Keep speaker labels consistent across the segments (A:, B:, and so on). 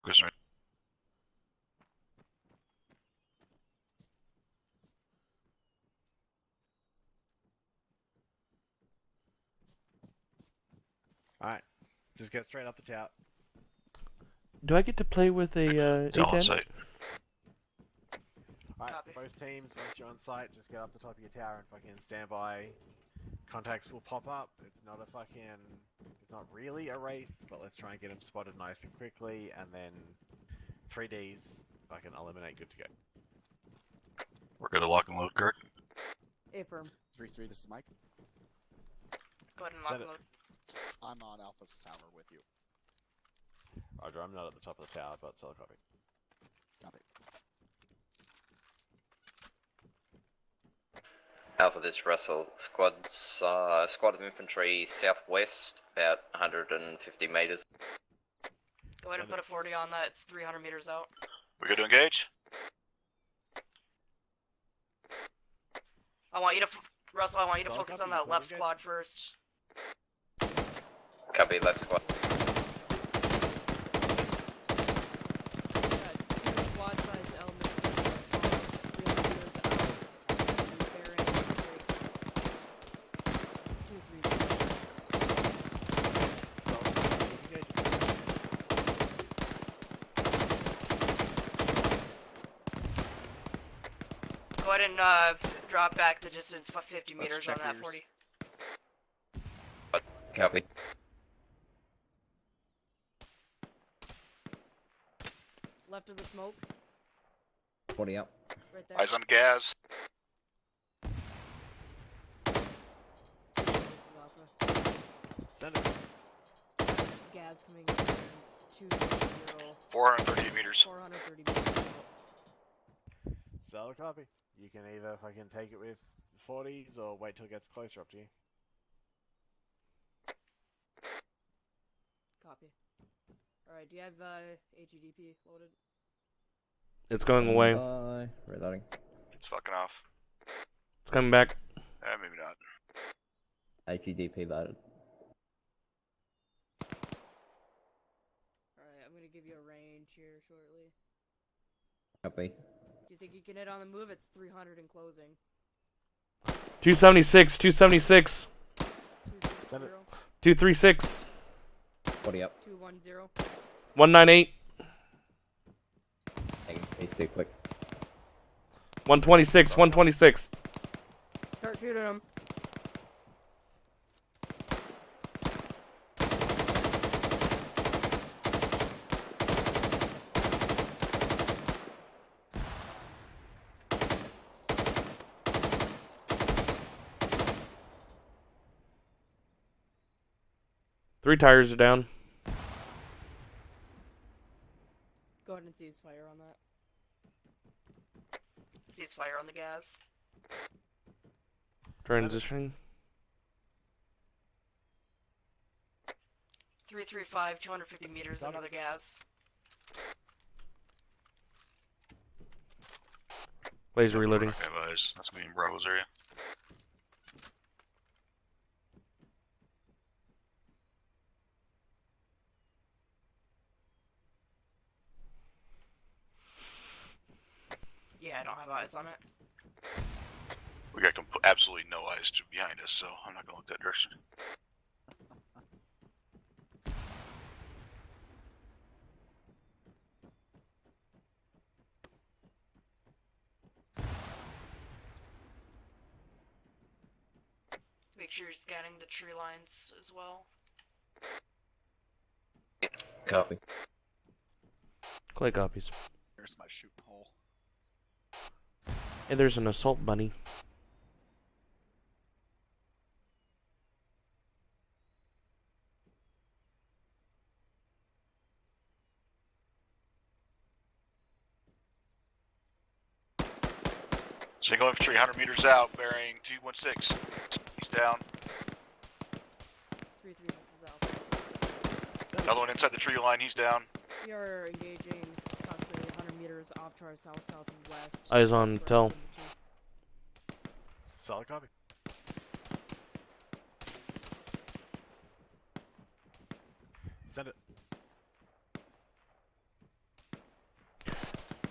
A: Focus right.
B: Alright, just get straight up the tower.
C: Do I get to play with a
A: Tell on
C: A10?
A: site.
B: Alright, both teams, once you're on site, just get up the top of your tower and fucking stand by. Contacts will pop up. It's not a fucking... It's not really a race, but let's try and get them spotted nice and quickly, and then 3Ds, fucking eliminate, good to go.
A: We're good to lock and load, Kirk.
D: Affirm.
E: 3-3, this is Mike.
D: Go ahead and lock
B: Send
D: and
B: it.
D: load.
E: I'm on Alpha's tower with you.
B: Roger, I'm not at the top of the tower, but solid copy.
E: Copy.
F: Alpha, this Russell. Squad of infantry southwest, about 150 meters.
D: Go ahead and put a 40 on that. It's 300 meters out.
A: We good to engage?
D: I want you to, Russell. I want you to
B: Solid
D: focus
B: copy,
D: on that
B: you
D: left
B: good.
D: squad first.
F: Copy, left squad.
D: Go ahead and drop back the distance 50 meters on that
E: checkers.
D: 40.
F: Copy.
D: Left of the smoke.
G: 40 up.
D: Right there.
A: Eyes on gas.
D: This is Alpha.
B: Send it.
D: Gas coming in. 2-0.
A: 430 meters.
D: 430 meters out.
B: Solid copy. You can either fucking take it with 40s or wait till it gets closer up to you.
D: Copy. Alright, do you have HEDP loaded?
C: It's going away.
G: Reloading.
A: It's fucking off.
C: It's coming back.
A: Maybe not.
G: HEDP loaded.
D: Alright, I'm gonna give you a range here shortly.
G: Copy.
D: Do you think you can hit on the move? It's 300 in closing.
C: 276, 276,
D: 260,
B: Send it.
C: 236,
G: 40 up.
D: 210.
C: 198,
G: Dang, he's too quick.
C: 126, 126.
D: Start shooting him.
C: Three tires are down.
D: Go ahead and cease fire on that. Cease fire on the gas.
C: Transition.
D: 335, 250 meters, another gas.
C: Laser reloading.
A: Okay, eyes. That's gonna be in Bravo's area.
D: Yeah, I don't have eyes on it.
A: We got absolutely no eyes behind us, so I'm not gonna look that direction.
D: Make sure you're scanning the tree lines as well.
G: Copy.
C: Clay copies.
E: There's my shooting hole.
C: Hey, there's an assault bunny.
A: Single infantry, 100 meters out, bearing 216. He's down.
D: 3-3, this is Alpha.
A: Another one inside the tree line, he's down.
D: We are engaging approximately 100 meters off to our south, south, and west.
C: Eyes on
D: That's where
C: tell.
D: we're heading to.
B: Solid copy. Send it.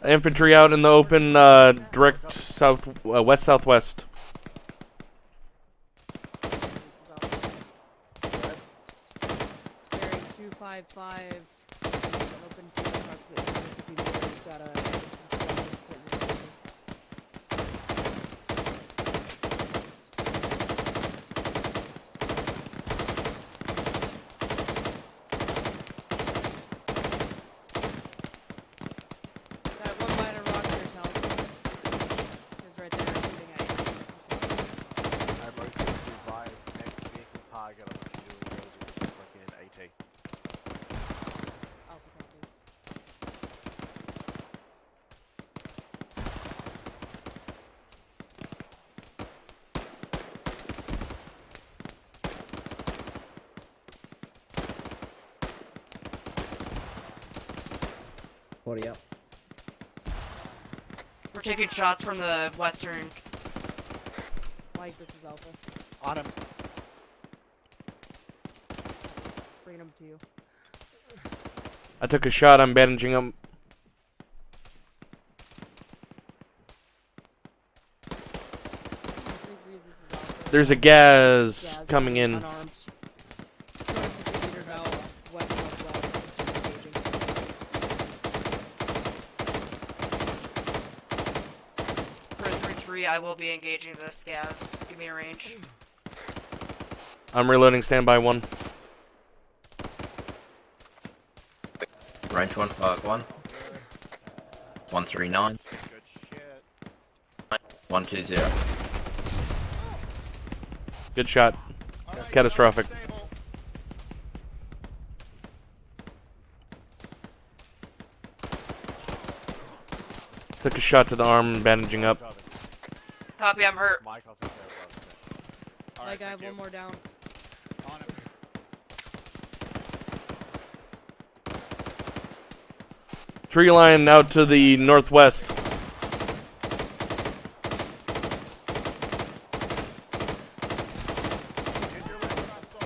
C: Infantry out in the open, direct south, west southwest.
D: This is Alpha. Bearing 255. Open field approximately 150 meters. Got a. That one minor rock in your tail is right there shooting at you.
B: I broke into by next vehicle target. I'm not sure who it is, fucking AT.
D: Alpha copies.
G: 40 up.
H: We're taking shots from the western.
D: Mike, this is Alpha.
E: On him.
D: Bringing him to you.
C: I took a shot. I'm bandaging him.
D: This is Alpha.
C: There's a gas
D: Gaz
C: coming in.
D: Unarmed. 250 meters out, west southwest. Engaging.
H: For 3-3, I will be engaging this gas. Give me a range.
C: I'm reloading. Standby 1.
F: Range 151. 139.
E: Good shit.
F: 120.
C: Good shot.
E: Alright,
C: Catastrophic.
E: stable.
C: Took a shot to the arm and bandaging up.
B: Got it.
H: Copy, I'm hurt.
B: Mike, I'll take care of that.
E: Alright,
D: Mike, I have
E: thank
D: one
E: you.
D: more down.
E: On him.
C: Tree line out to the northwest.
E: Get your red Russell.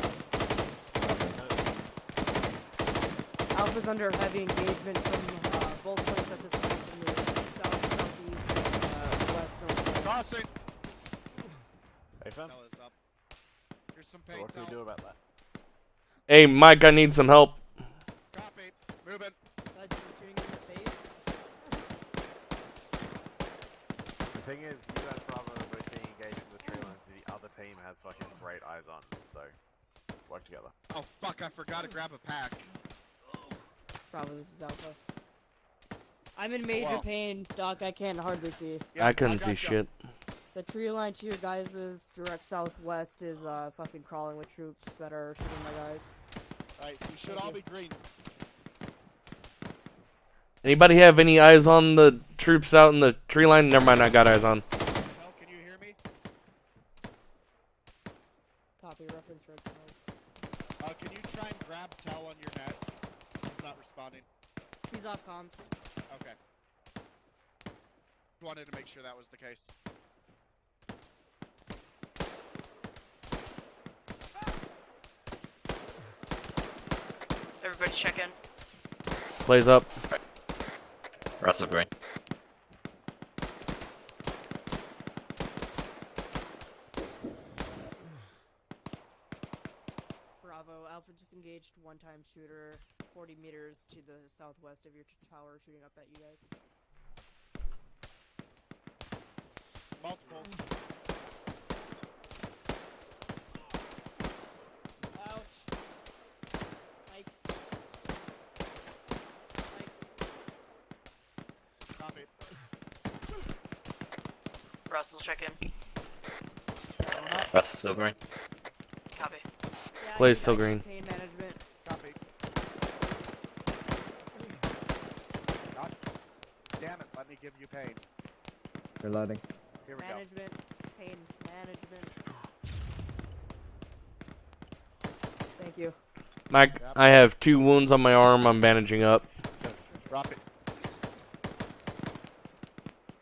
D: Alpha's under heavy engagement from both points at this point from the south, southeast, west, northwest.
E: Crossing.
B: Hey, fam.
E: Tell is up. Here's some
B: So
E: paint.
B: what can we do about that?
C: Hey, Mike, I need some help.
E: Copy. Moving.
D: Besides shooting in the face.
B: The thing is, you guys Bravo are both being engaged in the tree line, so the other team has fucking great eyes on, so work together.
E: Oh fuck! I forgot to grab a pack.
D: Bravo, this is Alpha. I'm in major
E: Well.
D: pain, Doc. I can't hardly see.
E: Yeah,
C: I couldn't see
E: gotcha.
C: shit.
D: The tree line to your guys' direct southwest is fucking crawling with troops that are shooting my guys.
E: Alright, you should all be green.
C: Anybody have any eyes on the troops out in the tree line? Never mind, I got eyes on.
E: Tell, can you hear me?
D: Copy reference red smoke.
E: Can you try and grab Tell on your net? He's not responding.
D: He's off comms.
E: Okay. Wanted to make sure that was the case.
H: Everybody check in.
C: Plays up.
F: Russell Green.
D: Bravo, Alpha just engaged one-time shooter 40 meters to the southwest of your tower shooting up at you guys.
E: Multiples.
D: Ouch. Mike. Mike.
E: Copy.
H: Russell, check in.
F: Russell still green.
H: Copy.
D: Yeah,
C: Play's
D: I
C: still
D: need
C: green.
D: Pain management.
E: Copy. God damn it, let me give you pain.
G: Reloading.
E: Here we go.
D: Management. Pain management. Thank you.
C: Mike,
E: Yep.
C: I have 2 wounds on my arm. I'm bandaging up.
E: Drop it.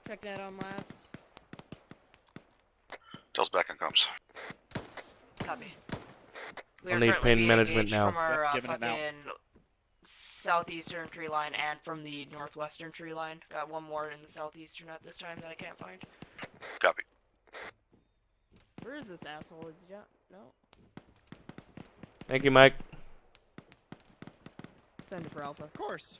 D: Check that on last.
A: Tells back and comes.
H: Copy. We
C: I'll
H: are
C: need
H: currently
C: pain
H: being
C: management
H: engaged
C: now.
H: From our
E: Yep, giving it now.
H: fucking southeastern tree line and from the northwestern tree line. Got one more in the southeastern at this time that I can't find.
A: Copy.
D: Where is this asshole? Is he down? No.
C: Thank you, Mike.
D: Send it for Alpha.
E: Of course.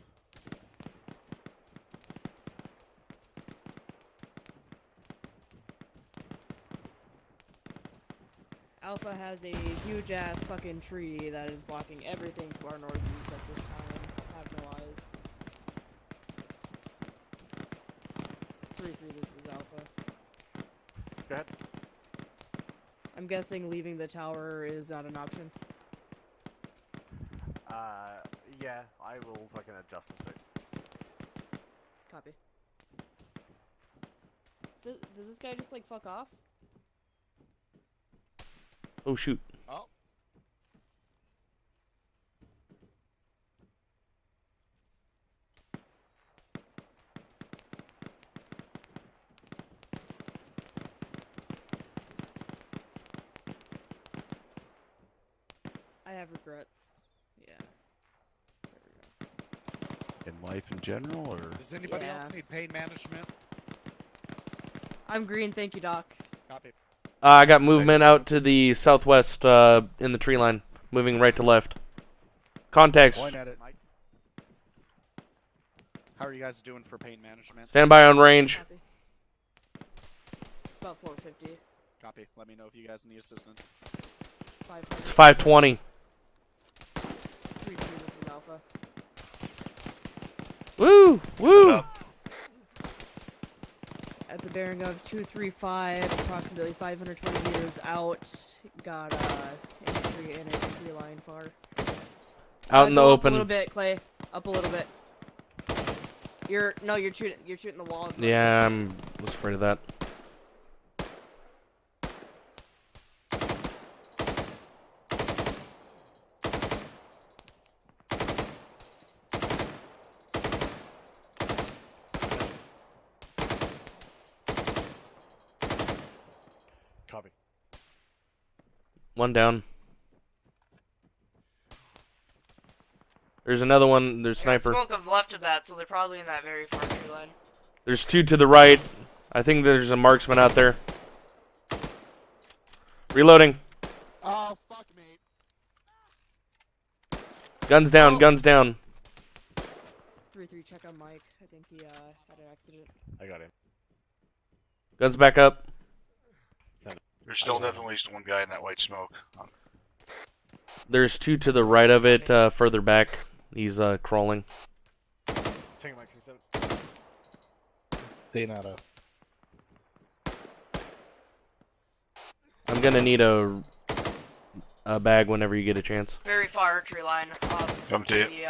D: Alpha has a huge ass fucking tree that is blocking everything to our northeast at this time. Have no eyes. 3-3, this is Alpha.
B: Go ahead.
D: I'm guessing leaving the tower is not an option.
B: Yeah, I will fucking adjust the suit.
D: Copy. Does this guy just like fuck off?
C: Oh shoot.
E: Oh.
D: I have regrets. Yeah. There we go.
B: In life in general, or?
E: Does anybody
D: Yeah.
E: else need pain management?
D: I'm green, thank you, Doc.
E: Copy.
C: I got movement out to the southwest in the tree line, moving right to left. Contacts.
E: Point at it, Mike. How are you guys doing for pain management?
C: Stand by on range.
D: Copy. About 450.
E: Copy. Let me know if you guys need assistance.
D: 500.
C: It's 520.
D: 3-2, this is Alpha.
C: Woo! Woo!
A: Up.
D: At the bearing of 235, approximately 520 meters out, got infantry in a tree line far.
C: Out in the
D: Go up a
C: open.
D: little bit, Clay. Up a little bit. You're shooting the wall.
C: Yeah, I was afraid of that.
B: Copy.
C: One down. There's another one. There's sniper.
H: Smoke of left of that, so they're probably in that very far tree line.
C: There's two to the right. I think there's a marksman out there. Reloading.
E: Oh, fuck me.
C: Guns down.
H: Oh.
C: Guns down.
D: 3-3, check on Mike. I think he had an accident.
B: I got him.
C: Guns back up.
A: There's still definitely one guy in that white smoke.
C: There's two to the right of it, further back. He's crawling.
B: Taking my 27.
I: Leonardo.
C: I'm gonna need a bag whenever you get a chance.
H: Very far tree line.
A: Come to you.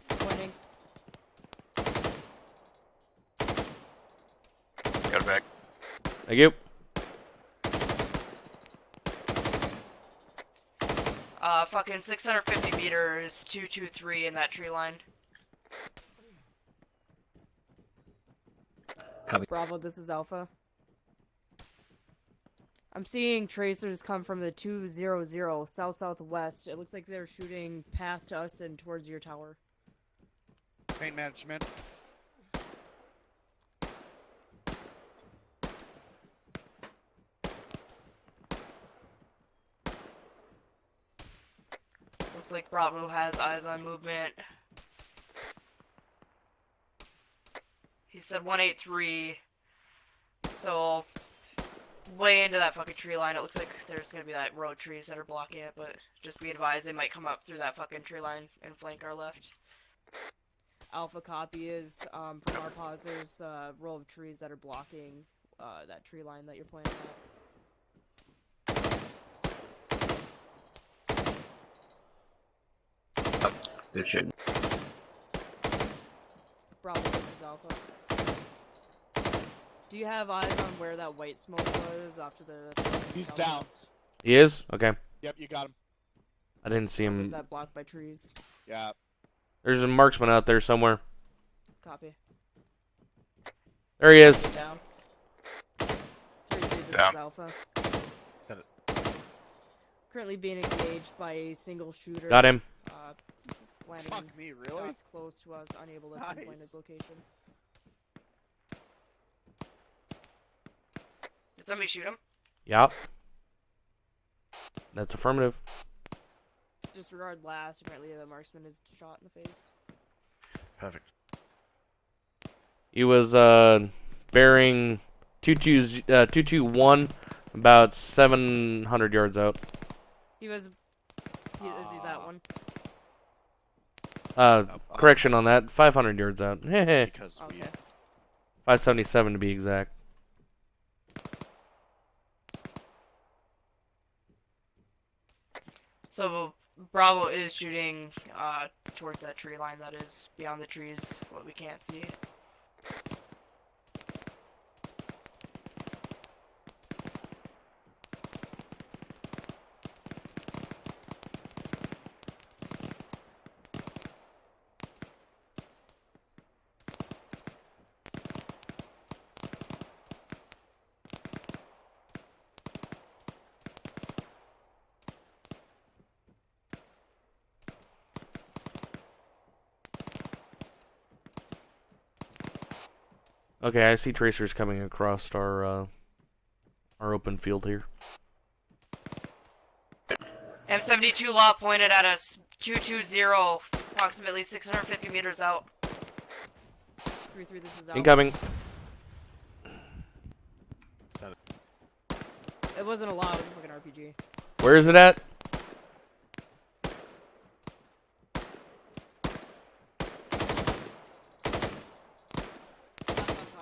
D: Pointing.
A: Got it back.
C: Thank you.
H: Fucking 650 meters, 223 in that tree line.
G: Copy.
D: Bravo, this is Alpha. I'm seeing tracers come from the 200 south-southwest. It looks like they're shooting past us and towards your tower.
E: Pain management.
H: Looks like Bravo has eyes on movement. He said 183. So, way into that fucking tree line. It looks like there's gonna be that row of trees that are blocking it, but just be advised they might come up through that fucking tree line and flank our left.
D: Alpha copy is, from our pause, there's a row of trees that are blocking that tree line that you're pointing at.
F: Good shooting.
D: Bravo, this is Alpha. Do you have eyes on where that white smoke was off to the
E: He's
D: southwest?
C: He is? Okay.
E: Yep, you got him.
C: I didn't see
D: Or is
C: him.
D: that blocked by trees?
E: Yeah.
C: There's a marksman out there somewhere.
D: Copy.
C: There he is.
D: Down. 3-3, this
A: Down.
D: is Alpha.
B: Send it.
D: Currently being engaged by a single shooter.
C: Got him.
D: landing
E: Fuck me, really?
D: shots close to us, unable to pinpoint
E: Nice.
D: his location.
H: Did somebody shoot him?
C: Yep. That's affirmative.
D: Disregard last. Apparently, the marksman is shot in the face.
B: Perfect.
C: He was bearing 221, about 700 yards out.
D: He was. Is he that one?
C: Correction on that, 500 yards out. Heh.
E: Because we
D: Okay.
C: 577 to be exact.
H: So Bravo is shooting towards that tree line that is beyond the trees, what we can't see.
C: Okay, I see tracers coming across our open field here.
H: M72 law pointed at us, 220, approximately 650 meters out.
D: 3-3, this is out.
C: Incoming.
D: It wasn't a lot, it was a fucking RPG.
C: Where is it at?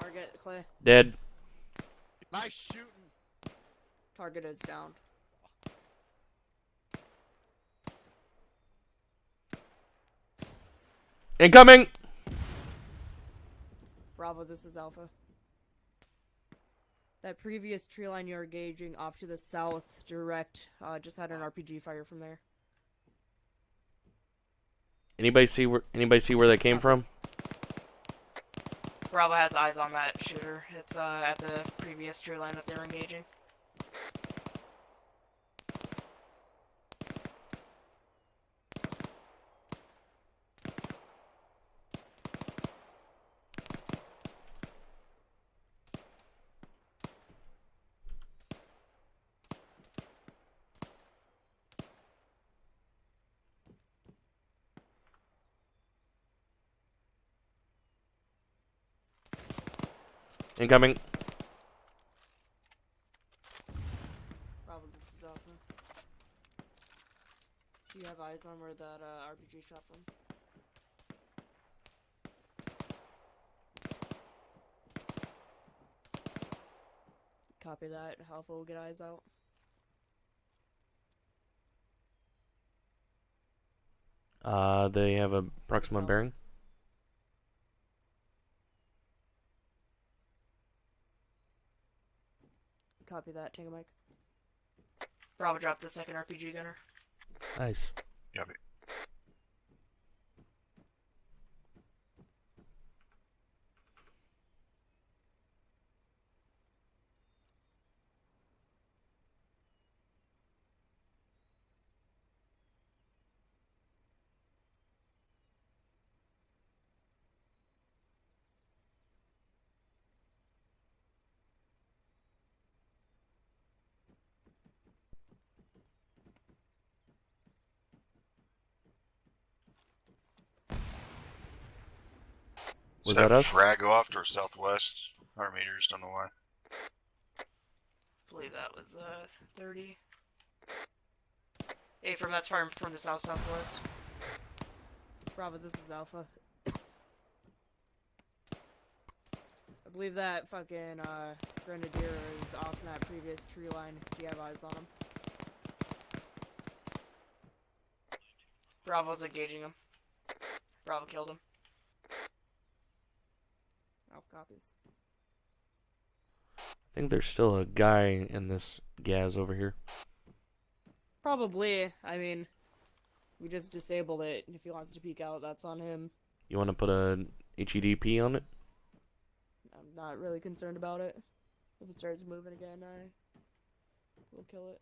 D: Target, Clay.
C: Dead.
E: nice shooting.
D: Target is down.
C: Incoming!
D: Bravo, this is Alpha. That previous tree line you're engaging off to the south, direct, just had an RPG fire from there.
C: Anybody see where they came from?
H: Bravo has eyes on that shooter. It's at the previous tree line that they're engaging.
C: Incoming.
D: Bravo, this is Alpha. Do you have eyes on where that RPG shot from? Copy that. Alpha will get eyes out.
C: They have a approximate bearing.
D: Copy that. Tango Mike.
H: Bravo dropped the second RPG gunner.
C: Nice.
A: Copy.
C: Was that us?
A: Frag go off to our southwest, 100 meters, don't know why.
H: I believe that was 30. Hey, from that's far from the southwest.
D: Bravo, this is Alpha. I believe that fucking Grenadier is off in that previous tree line. Do you have eyes on him?
H: Bravo's engaging him. Bravo killed him.
D: Alpha copies.
C: I think there's still a guy in this gas over here.
D: Probably. I mean, we just disabled it. If he wants to peek out, that's on him.
C: You want to put a HEDP on it?
D: I'm not really concerned about it. If it starts moving again, I will kill it.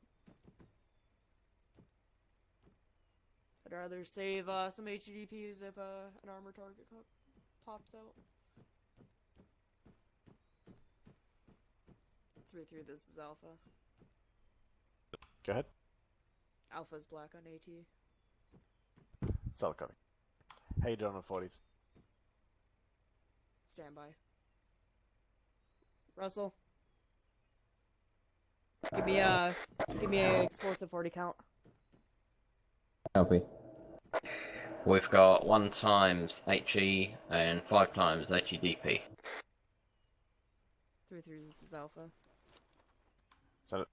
D: I'd rather save some HDPs if an armor target pops out. 3-3, this is Alpha.
B: Go ahead.
D: Alpha's black on AT.
B: Solid copy. How you doing on 40s?
D: Standby. Russell. Give me a explosive 40 count.
G: Copy.
F: We've got 1 times HE and 5 times HEDP.
D: 3-3, this is Alpha.
B: Set it.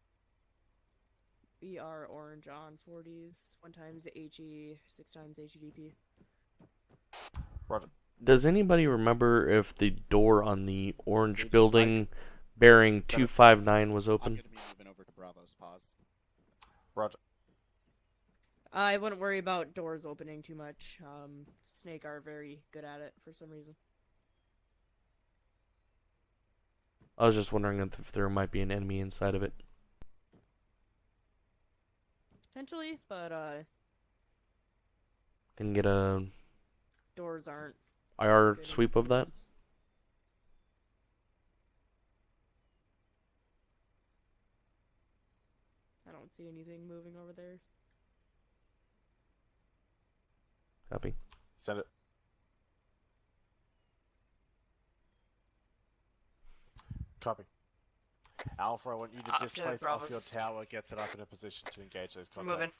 D: BR orange on 40s. 1 times HE, 6 times HEDP.
B: Roger.
C: Does anybody remember if the door on the orange
E: Gauge
C: building bearing
B: Set it.
C: 259 was
E: I'm
C: open?
E: gonna be moving over to Bravo's pause.
B: Roger.
D: I wouldn't worry about doors opening too much. Snake are very good at it for some reason.
C: I was just wondering if there might be an enemy inside of it.
D: Potentially, but
C: Can get a
D: doors aren't
C: IR
D: good
C: sweep of that?
D: indicators. I don't see anything moving over there.
C: Copy.
B: Set it. Copy. Alpha, I want you to
H: Up to
B: displace off
H: Bravos.
B: your tower, get set up in a position to engage those
H: We're
B: contacts.
H: moving.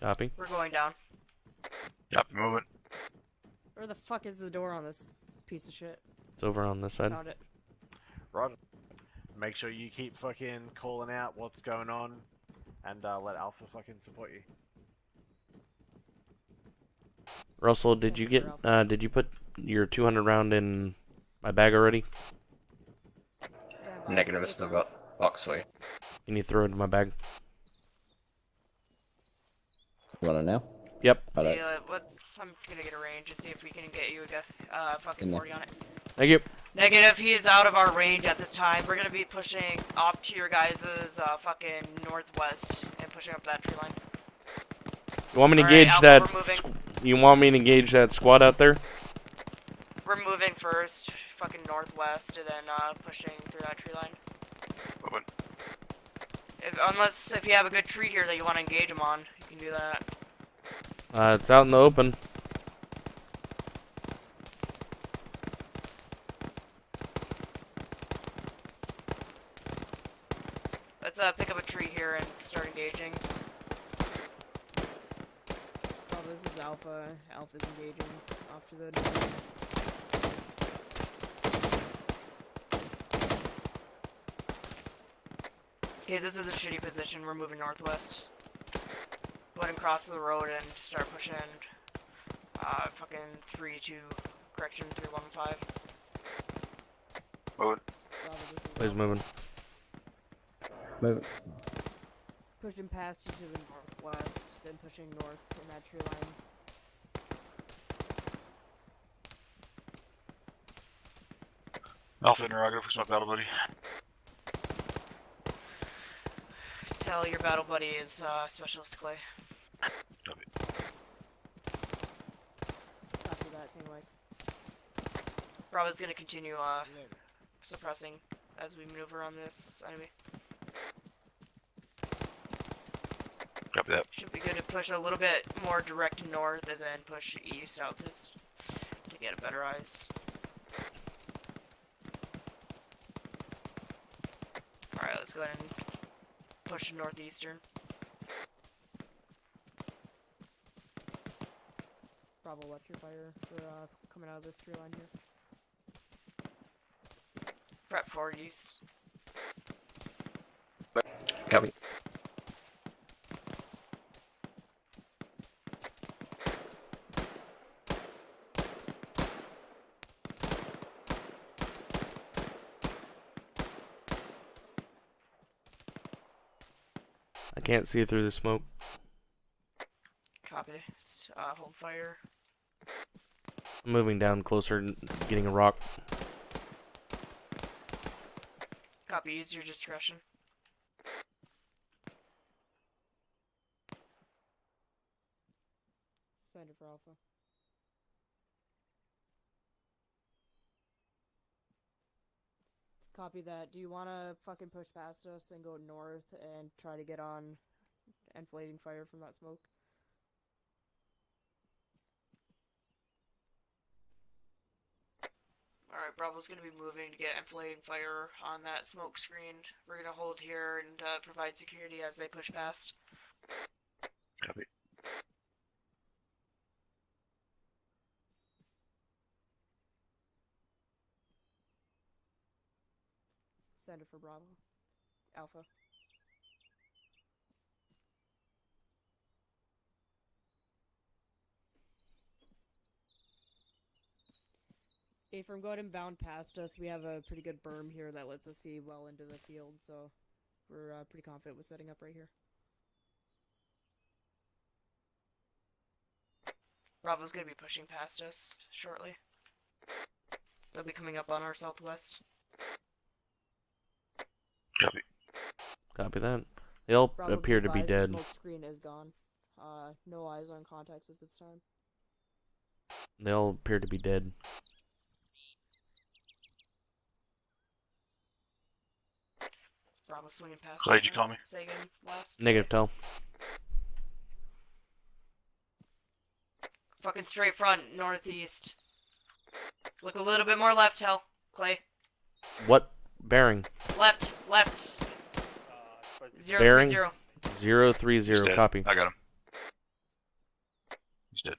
C: Copy.
H: We're going down.
A: Yep, moving.
D: Where the fuck is the door on this piece of shit?
C: It's over on this side.
D: Found it.
B: Roger. Make sure you keep fucking calling out what's going on, and let Alpha fucking support you.
C: Russell, did you get did you put your 200 round in my bag already?
D: Stand by.
F: Negative,
D: Wait
F: still
D: for
F: got box for you.
C: Can you throw it in my bag?
G: You want it now?
C: Yep.
G: Alright.
H: See, I'm gonna get a range and see if we can get you a fucking
G: In there.
H: 40 on it.
C: Thank you.
H: Negative, he is out of our range at this time. We're gonna be pushing off to your guys' fucking northwest and pushing up that tree line.
C: You want me to
H: Alright,
C: engage
H: Alpha,
C: that?
H: we're moving.
C: You want me to engage that squad out there?
H: We're moving first, fucking northwest, and then pushing through that tree line.
A: Moving.
H: Unless if you have a good tree here that you want to engage them on, you can do that.
C: It's out in the open.
H: Let's pick up a tree here and start engaging.
D: Oh, this is Alpha. Alpha's engaging off to the north.
H: Okay, this is a shitty position. We're moving northwest. Go ahead and cross the road and start pushing. Fucking 3-2, correction 315.
A: Moving.
D: Bravo, this is
C: Please
D: Alpha.
C: moving.
G: Move it.
D: Pushing past you to the northwest, then pushing north in that tree line.
A: Alpha interrogative, who's my battle buddy?
H: Tell your battle buddy is Specialist Clay.
A: Copy.
D: After that, Tank Mike.
H: Bravo's gonna continue suppressing as we maneuver on this enemy.
A: Copy that.
H: Should be good to push a little bit more direct north and then push east out this to get a better eyes. Alright, let's go ahead and push northeastern.
D: Bravo, watch your fire for coming out of this tree line here.
H: Prep for east.
F: Copy.
C: I can't see through the smoke.
H: Copy. Hold fire.
C: I'm moving down closer, getting a rock.
H: Copy. Use your discretion.
D: Send it for Alpha. Copy that. Do you want to fucking push past us and go north and try to get on enflating fire from that smoke?
H: Alright, Bravo's gonna be moving to get enflating fire on that smoke screen. We're gonna hold here and provide security as they push past.
A: Copy.
D: Send it for Bravo. Alpha. From go ahead and bound past us. We have a pretty good berm here that lets us see well into the field, so we're pretty confident with setting up right here.
H: Bravo's gonna be pushing past us shortly. They'll be coming up on our southwest.
A: Copy.
C: Copy that. They all
D: Bravo,
C: appear to be
D: advised,
C: dead.
D: The smoke screen is gone. No eyes on contacts at this time.
C: They all appear to be dead.
H: Bravo swinging past
A: Clay,
H: us
A: did you
H: now.
A: call me?
H: Say again, last.
C: Negative, tell.
H: Fucking straight front, northeast. Look a little bit more left, Hell. Clay.
C: What bearing?
H: Left. 030.
C: Bearing?
H: 030.
C: 030,
A: He's dead.
C: copy.
A: I got him. He's dead.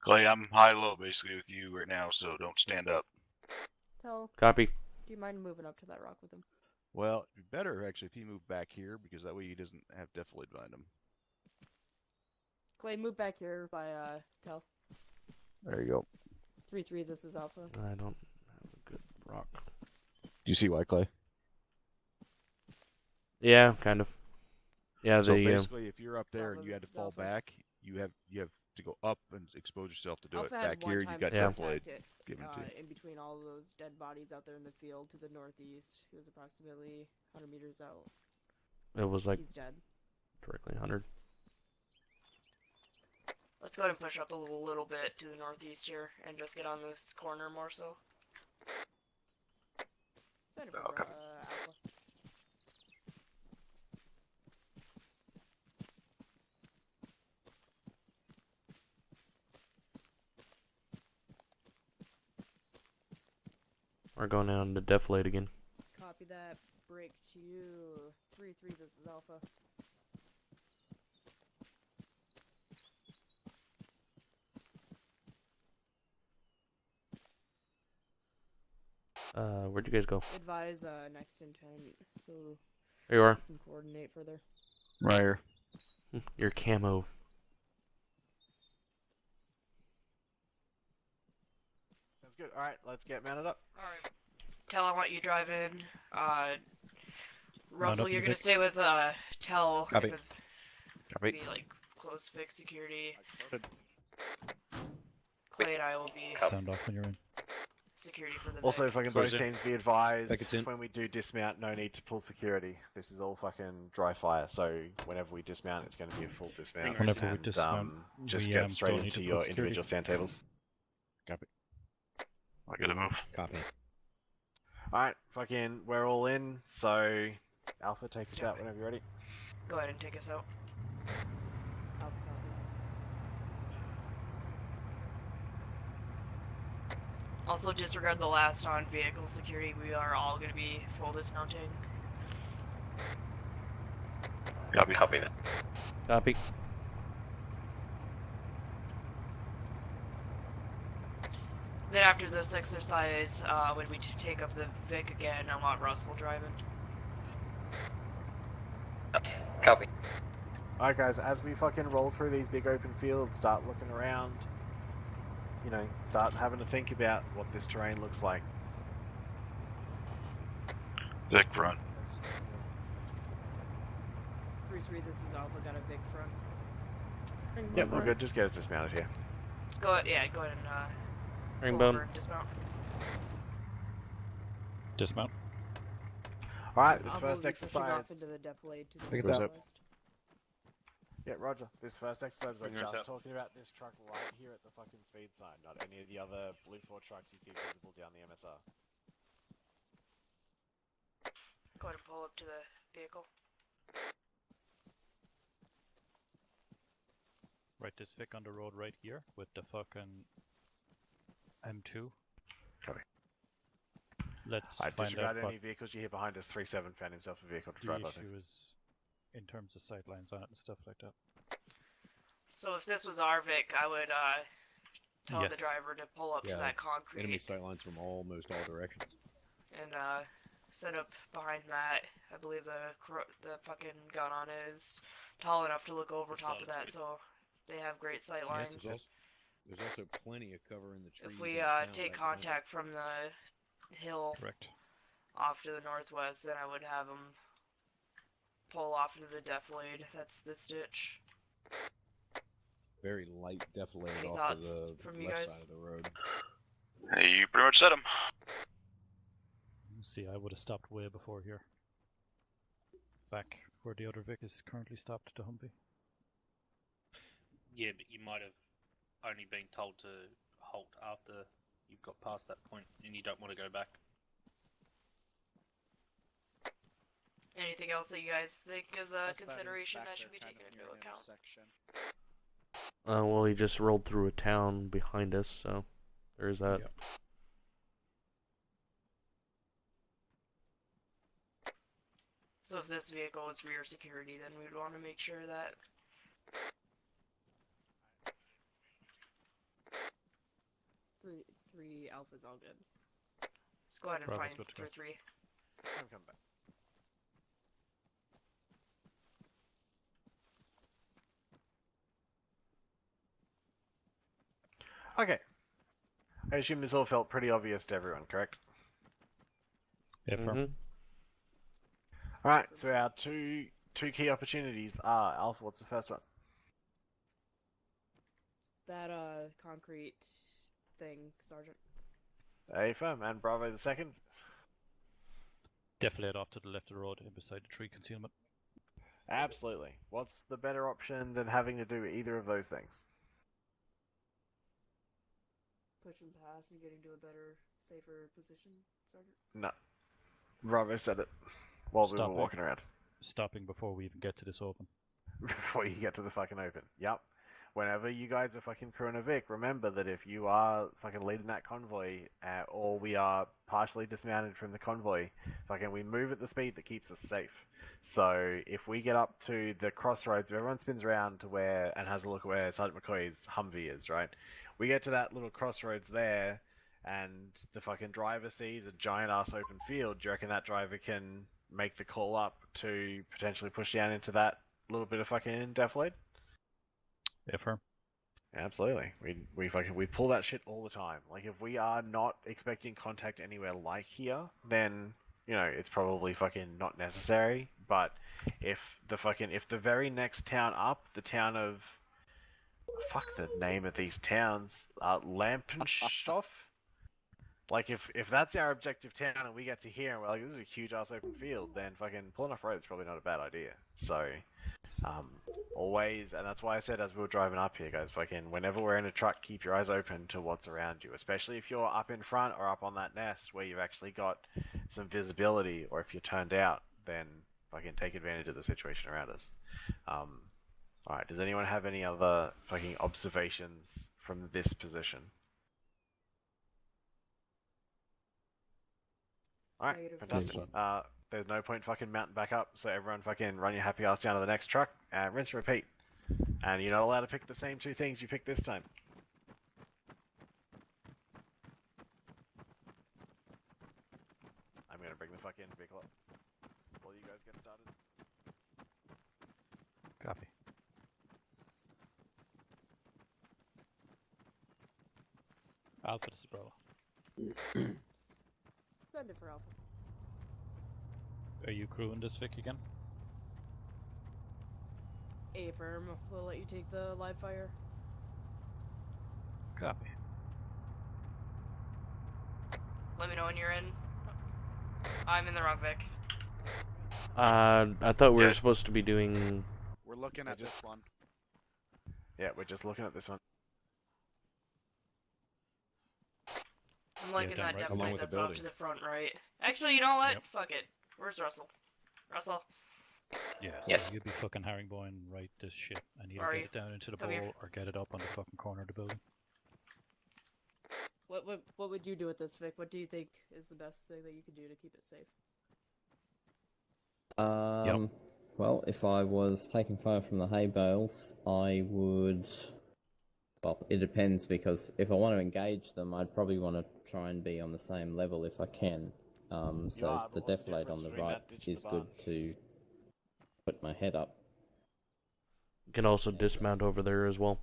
A: Clay, I'm high-low basically with you right now, so don't stand up.
D: Tell.
C: Copy.
D: Do you mind moving up to that rock with him?
J: Well, it'd be better actually if he moved back here because that way he doesn't have defilade behind him.
D: Clay, move back here by Tel.
J: There you go.
D: 3-3, this is Alpha.
C: I don't have a good rock.
J: Do you see why, Clay?
C: Yeah, kind of. Yeah,
J: So
C: the
J: basically, if you're up there and
D: Bravo,
J: you had to
D: this is
J: fall
D: Alpha.
J: back, you have to go up and expose yourself to do
D: Alpha
J: it.
D: had
J: Back
D: one
J: here, you
D: time
J: got
C: Yeah.
J: defilade
D: contact
J: given to you.
D: in between all of those dead bodies out there in the field to the northeast. He was approximately 100 meters out.
C: it was like
D: He's dead.
C: directly 100.
H: Let's go ahead and push up a little bit to the northeast here and just get on this corner more so.
D: Send it for
A: Okay.
D: Alpha.
C: We're going down to defilade again.
D: Copy that. Break to you. 3-3, this is Alpha.
C: Where'd you guys go?
D: Advise next intent, so
C: There you are.
D: we can coordinate further.
J: Right here.
C: Your camo.
B: Sounds good. Alright, let's get mounted up.
H: Alright. Tell, I want you driving. Russell,
I: up
H: you're
I: in
H: gonna
I: Vic.
H: stay with Tell.
I: Copy.
J: Copy.
H: Be like close fix security.
J: Good.
H: Clay and I will be
I: Sound off when you're in.
H: security for the
B: Also,
H: Vic.
B: fucking
I: Sorry,
B: both
I: sir.
B: teams be advised,
I: Back it in.
B: when we do dismount, no need to pull security. This is all fucking dry fire, so whenever we dismount, it's going to be a full dismount.
I: Whenever we
B: and,
I: dismount,
B: just
I: we,
B: get straight
I: don't need
B: into
I: to
B: your
I: pull security.
B: individual sand tables.
J: Copy.
A: I gotta move.
G: Copy.
B: Alright, fucking, we're all in, so Alpha, take us out whenever you're ready.
H: Go ahead and take us out.
D: Alpha copies.
H: Also, disregard the last on vehicle security. We are all going to be full dismounting.
A: Copy.
F: Copy that.
C: Copy.
H: Then after this exercise, when we take up the Vic again, I want Russell driving.
F: Copy.
B: Alright guys, as we fucking roll through these big open fields, start looking around, you know, start having to think about what this terrain looks like.
A: Vic front.
D: 3-3, this is Alpha, got a big front.
B: Yep, we're good, just get us dismounted here.
H: Go ahead and
C: Ring
H: pull over
C: bone.
H: and dismount.
I: Dismount.
B: Alright, this
D: Alpha will
B: first
D: be pushing
B: exercise.
D: off into the defilade to the
J: Think it's out.
D: northwest.
B: Yeah, Roger. This first exercise, we're
A: Bring yours
B: just
A: up.
B: talking about this truck right here at the fucking speed sign, not any of the other blue 4 trucks you see visible down the MSR.
H: Go ahead and pull up to the vehicle.
I: Right, this Vic on the road right here with the fucking M2.
B: Copy.
I: Let's
B: Alright,
I: find out
B: disregard
I: what
B: any vehicles you hear behind us. 3-7 found himself a vehicle to
I: the
B: drive, I think.
I: issue is in terms of sightlines on it and stuff like that.
H: So if this was our Vic, I would tell the
I: Yes.
H: driver to pull up to
K: Yeah,
H: that
K: it's
H: concrete
K: enemy sightlines from almost all directions.
H: and set up behind Matt. I believe the fucking gun on it is tall enough to look over top of that, so they have great sight
K: Yeah,
H: lines.
K: there's also plenty of cover in the trees.
H: If we
K: in the town
H: take
K: right behind it.
H: contact from the hill
I: Correct.
H: off to the northwest, then I would have them pull off into the defilade. That's this ditch.
K: Very light defilade
H: Any
K: off to
H: thoughts
K: the
H: from you
K: left
H: guys?
K: side of the road.
A: Hey, you pretty much said them.
I: See, I would have stopped way before here. Back where the other Vic is currently stopped at the Humvee.
L: Yeah, but you might have only been told to halt after you've got past that point and you don't want to go back.
H: Anything else that you guys think is a consideration that should be taken into account?
C: Well, he just rolled through a town behind us, so there's that.
K: Yep.
H: So if this vehicle is rear security, then we'd want to make sure that
D: Three alpha's all good.
H: just go ahead and
I: Bravo's
H: find
I: good to go.
H: for 3.
B: I'm coming back. Okay. I assume this all felt pretty obvious to everyone, correct?
I: Yeah, firm.
C: Mhm.
B: Alright, so our two key opportunities are Alpha, what's the first one?
D: That concrete thing, Sergeant.
B: Affirm, and Bravo the second?
I: Defilade off to the left of the road and beside the tree concealment.
B: Absolutely. What's the better option than having to do either of those things?
D: Pushing past and getting to a better, safer position, Sergeant.
B: No. Bravo said it while we
I: Stop
B: were
I: it.
B: walking around.
I: Stopping before we even get to this open.
B: Before you get to the fucking open. Yep. Whenever you guys are fucking crewing a Vic, remember that if you are fucking leading that convoy, or we are partially dismounted from the convoy, fucking we move at the speed that keeps us safe. So if we get up to the crossroads, if everyone spins around to where and has a look at where Sergeant McCoy's Humvee is, right? We get to that little crossroads there, and the fucking driver sees a giant ass open field. Do you reckon that driver can make the call up to potentially push down into that little bit of fucking defilade?
I: Yeah, firm.
B: Absolutely. We pull that shit all the time. Like if we are not expecting contact anywhere like here, then it's probably fucking not necessary. But if the very next town up, the town of fuck the name of these towns, Lampenstoff. Like if that's our objective town and we get to here and we're like, this is a huge ass open field, then fucking pulling off road is probably not a bad idea. So always, and that's why I said as we were driving up here, guys, fucking whenever we're in a truck, keep your eyes open to what's around you, especially if you're up in front or up on that nest where you've actually got some visibility, or if you're turned out, then fucking take advantage of the situation around us. Alright, does anyone have any other fucking observations from this position? Alright,
D: Negative,
B: fantastic.
D: Sergeant.
B: There's no point fucking mounting back up, so everyone fucking run your happy ass down to the next truck, and rinse and repeat. And you're not allowed to pick the same 2 things you picked this time. I'm gonna bring the fucking vehicle up while you guys get started.
I: Copy. Alpha, this is Bravo.
D: Send it for Alpha.
I: Are you crewing this Vic again?
D: Affirm, we'll let you take the live fire.
I: Copy.
H: Let me know when you're in. I'm in the wrong Vic.
C: I thought we were
A: Yeah.
C: supposed to be doing.
E: We're looking at this one.
B: Yeah, we're just looking at this one.
H: I'm liking
I: damn
H: that
I: right.
H: definitely.
K: Along with the
H: That's off to
K: building.
H: the front right. Actually, you know what?
I: Yep.
H: Fuck it. Where's Russell? Russell,
I: Yeah, so
F: Yes.
I: you'd be fucking herringbone right this shit and either
H: Where are
I: get
H: you?
I: it down into the
H: Come
I: bowl
H: here.
I: or get it up on the fucking corner of the building.
D: What would you do with this, Vic? What do you think is the best thing that you could do to keep it safe?
G: Well, if I was taking fire from the hay bales, I would. Well, it depends because if I want to engage them, I'd probably want to try and be on the same level if I can. So
B: are,
G: the
B: but what's the
G: defilade on
B: difference
G: the
B: between
G: right
B: that ditch and
G: is
B: the
G: good
B: barn?
G: to put my head up.
C: You can also dismount over there as well.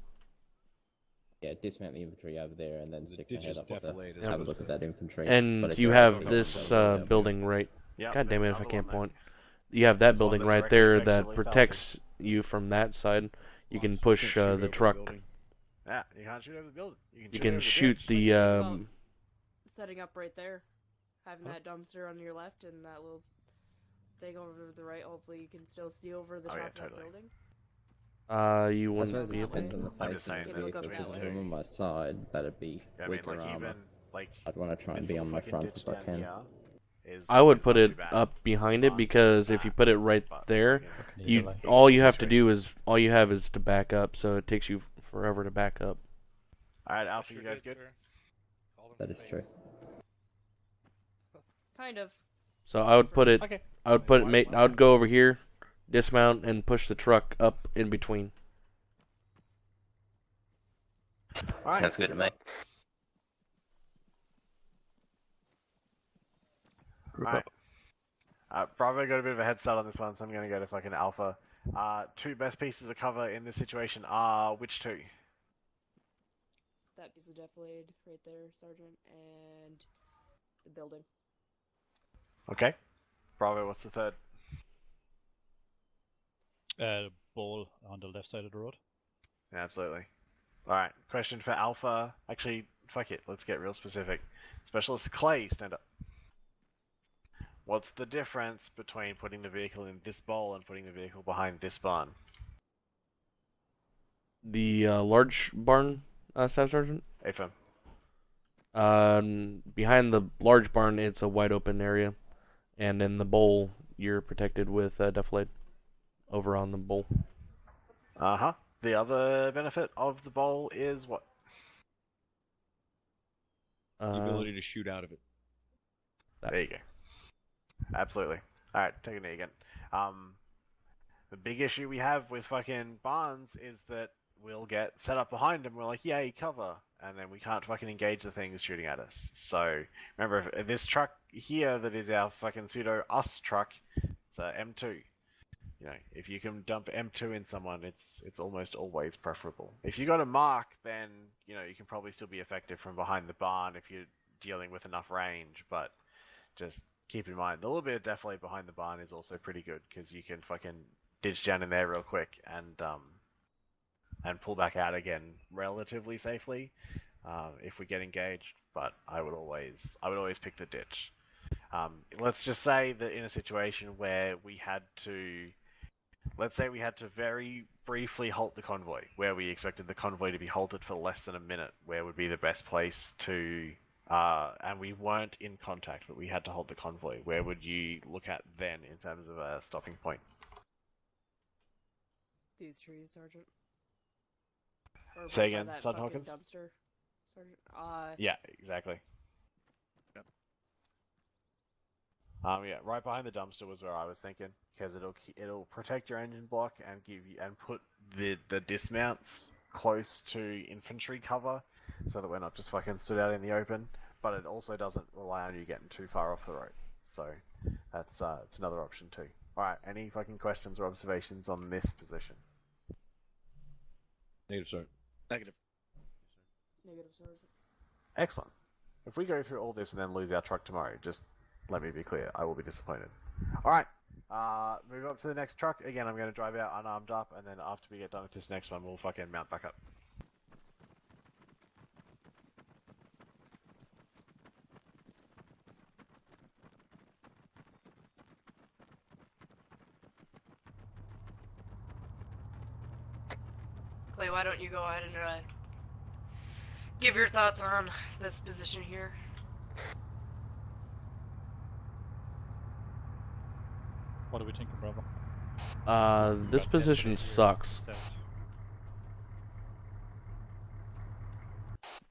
G: Yeah, dismount the infantry over there and then
K: The
G: stick my
K: ditch
G: head
K: is
G: up to
K: defilade as
G: have a
K: opposed
G: look at
K: to-
G: that infantry.
C: And
G: But if
C: you
G: you're
C: have
G: active,
C: this
G: then yeah,
C: building right.
B: Yep,
C: God damn it!
B: there's
C: If I
B: another
C: can't
B: one there.
C: point. You have that
B: There's one
C: building
B: that
C: right
B: directly
C: there
B: affects
C: that
B: your lethality.
C: protects you from that side. You can
K: Lots.
C: push
K: Can't shoot over
C: the truck.
K: building.
B: Yeah, you can't shoot over the building. You
C: You
B: can
C: can
B: over
C: shoot
B: ditch.
D: What do you
C: the
D: think about setting up right there, having that dumpster on your left and that little thing over to the right? Hopefully, you can still see over the
B: Oh,
D: top
B: yeah,
D: of that
B: totally.
D: building.
C: You
G: I
C: wouldn't
G: suppose it
C: be able.
G: depends on the
B: I'm just
G: facing
B: saying
G: of
B: there's
G: the
D: Can look
G: vehicle,
D: up
G: because
D: that
G: if
D: way.
G: I'm on my side, that'd be
B: Yeah, I mean,
G: weaker
B: like
G: armor.
B: even like
G: I'd want to try and
B: this
G: be
B: little
G: on my
B: fucking
G: front
B: ditch
G: if I
B: down
G: can.
B: here is
C: I would
B: is
C: put
B: not
C: it
B: too bad.
C: up behind
B: The
C: it
B: barn's
C: because
B: not
C: if you
B: bad,
C: put it right
B: but
C: there,
B: fucking
C: you
I: delay.
C: all you have to
B: situation.
C: do is to back up. So it takes you forever to back up.
B: All right, Alpha, you guys good?
G: That is true.
D: Kind of.
C: So I would put it.
B: Okay.
C: I would put it. I would go over here, dismount, and push the truck up in between.
B: All right.
F: Sounds good to me.
B: Alright. Bravo got a bit of a head start on this one, so I'm going to go to fucking Alpha. Two best pieces of cover in this situation are which two?
D: That piece of defilade right there, Sergeant, and the building.
B: Okay. Bravo, what's the third?
I: Bowl on the left side of the road.
B: Yeah, absolutely. Alright, question for Alpha. Actually, fuck it, let's get real specific. Specialist Clay, stand up. What's the difference between putting the vehicle in this bowl and putting the vehicle behind this barn?
C: The large barn, Staff Sergeant.
B: Affirm.
C: Behind the large barn, it's a wide open area, and in the bowl, you're protected with defilade. Over on the bowl.
B: Uh-huh. The other benefit of the bowl is what?
K: The ability to shoot out of it.
B: There you go. Absolutely. Alright, take a knee again. The big issue we have with fucking barns is that we'll get set up behind them, we're like, yay, cover, and then we can't fucking engage the things shooting at us. So, remember, if this truck here that is our fucking pseudo-us truck, it's a M2. You know, if you can dump M2 in someone, it's almost always preferable. If you got a mark, then, you know, you can probably still be effective from behind the barn if you're dealing with enough range, but just keep in mind, the little bit of defilade behind the barn is also pretty good, because you can fucking ditch down in there real quick and pull back out again relatively safely if we get engaged, but I would always pick the ditch. Let's just say that in a situation where let's say we had to very briefly halt the convoy, where we expected the convoy to be halted for less than a minute, where would be the best place to, and we weren't in contact, but we had to halt the convoy, where would you look at then in terms of a stopping point?
D: These trees, Sergeant. Or
B: Say
D: by
B: again,
D: that
B: Sergeant
D: fucking
B: Hawkins?
D: dumpster, Sergeant.
B: Yeah, exactly.
E: Yep.
B: Yeah, right behind the dumpster was where I was thinking, because it'll protect your engine block and give you and put the dismounts close to infantry cover, so that we're not just fucking stood out in the open. But it also doesn't rely on you getting too far off the road, so that's it's another option too. All right, any fucking questions or observations on this position?
K: Negative, sir.
E: Negative.
D: Negative, Sergeant.
B: Excellent. If we go through all this and then lose our truck tomorrow, just let me be clear, I will be disappointed. Alright, move up to the next truck. Again, I'm going to drive out unarmed up, and then after we get done with this next one, we'll fucking mount back up.
H: Clay, why don't you go ahead and give your thoughts on this position here?
I: What are we thinking, Bravo?
C: This
I: Got
C: position
I: definite here,
C: sucks.
I: south.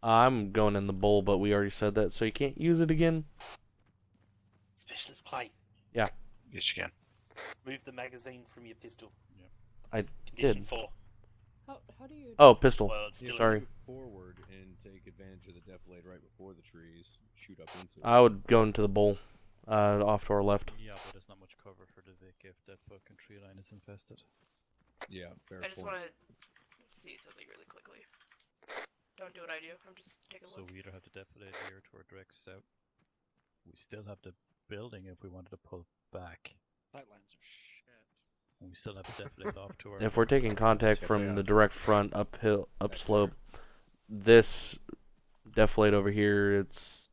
C: I'm going in the bowl, but we already said that, so you can't use it again.
L: Specialist Clay.
C: Yeah.
A: Yes, you can.
L: Move the magazine from your pistol.
C: I
L: Condition
C: did.
L: 4.
D: How do you?
C: Oh, pistol.
L: Well, it's still
C: Sorry.
K: Move forward and take advantage of the defilade right before the trees. Shoot up into it.
C: I would go into the bowl, off to our left.
I: Yeah, but there's not much cover for the Vic if that fucking tree line is infested.
K: Yeah, fair
H: I just
K: point.
H: want to see something really quickly. Don't do what I do. I'm just taking a
I: So
H: look.
I: we either have to defilade here to our direct south. We still have the building if we wanted to pull back.
E: Sightlines are shit.
I: And we still have to defilade off to our...
C: If we're taking contact
B: Yes, they
C: from
B: are.
C: the direct front upslope, this defilade over here, it's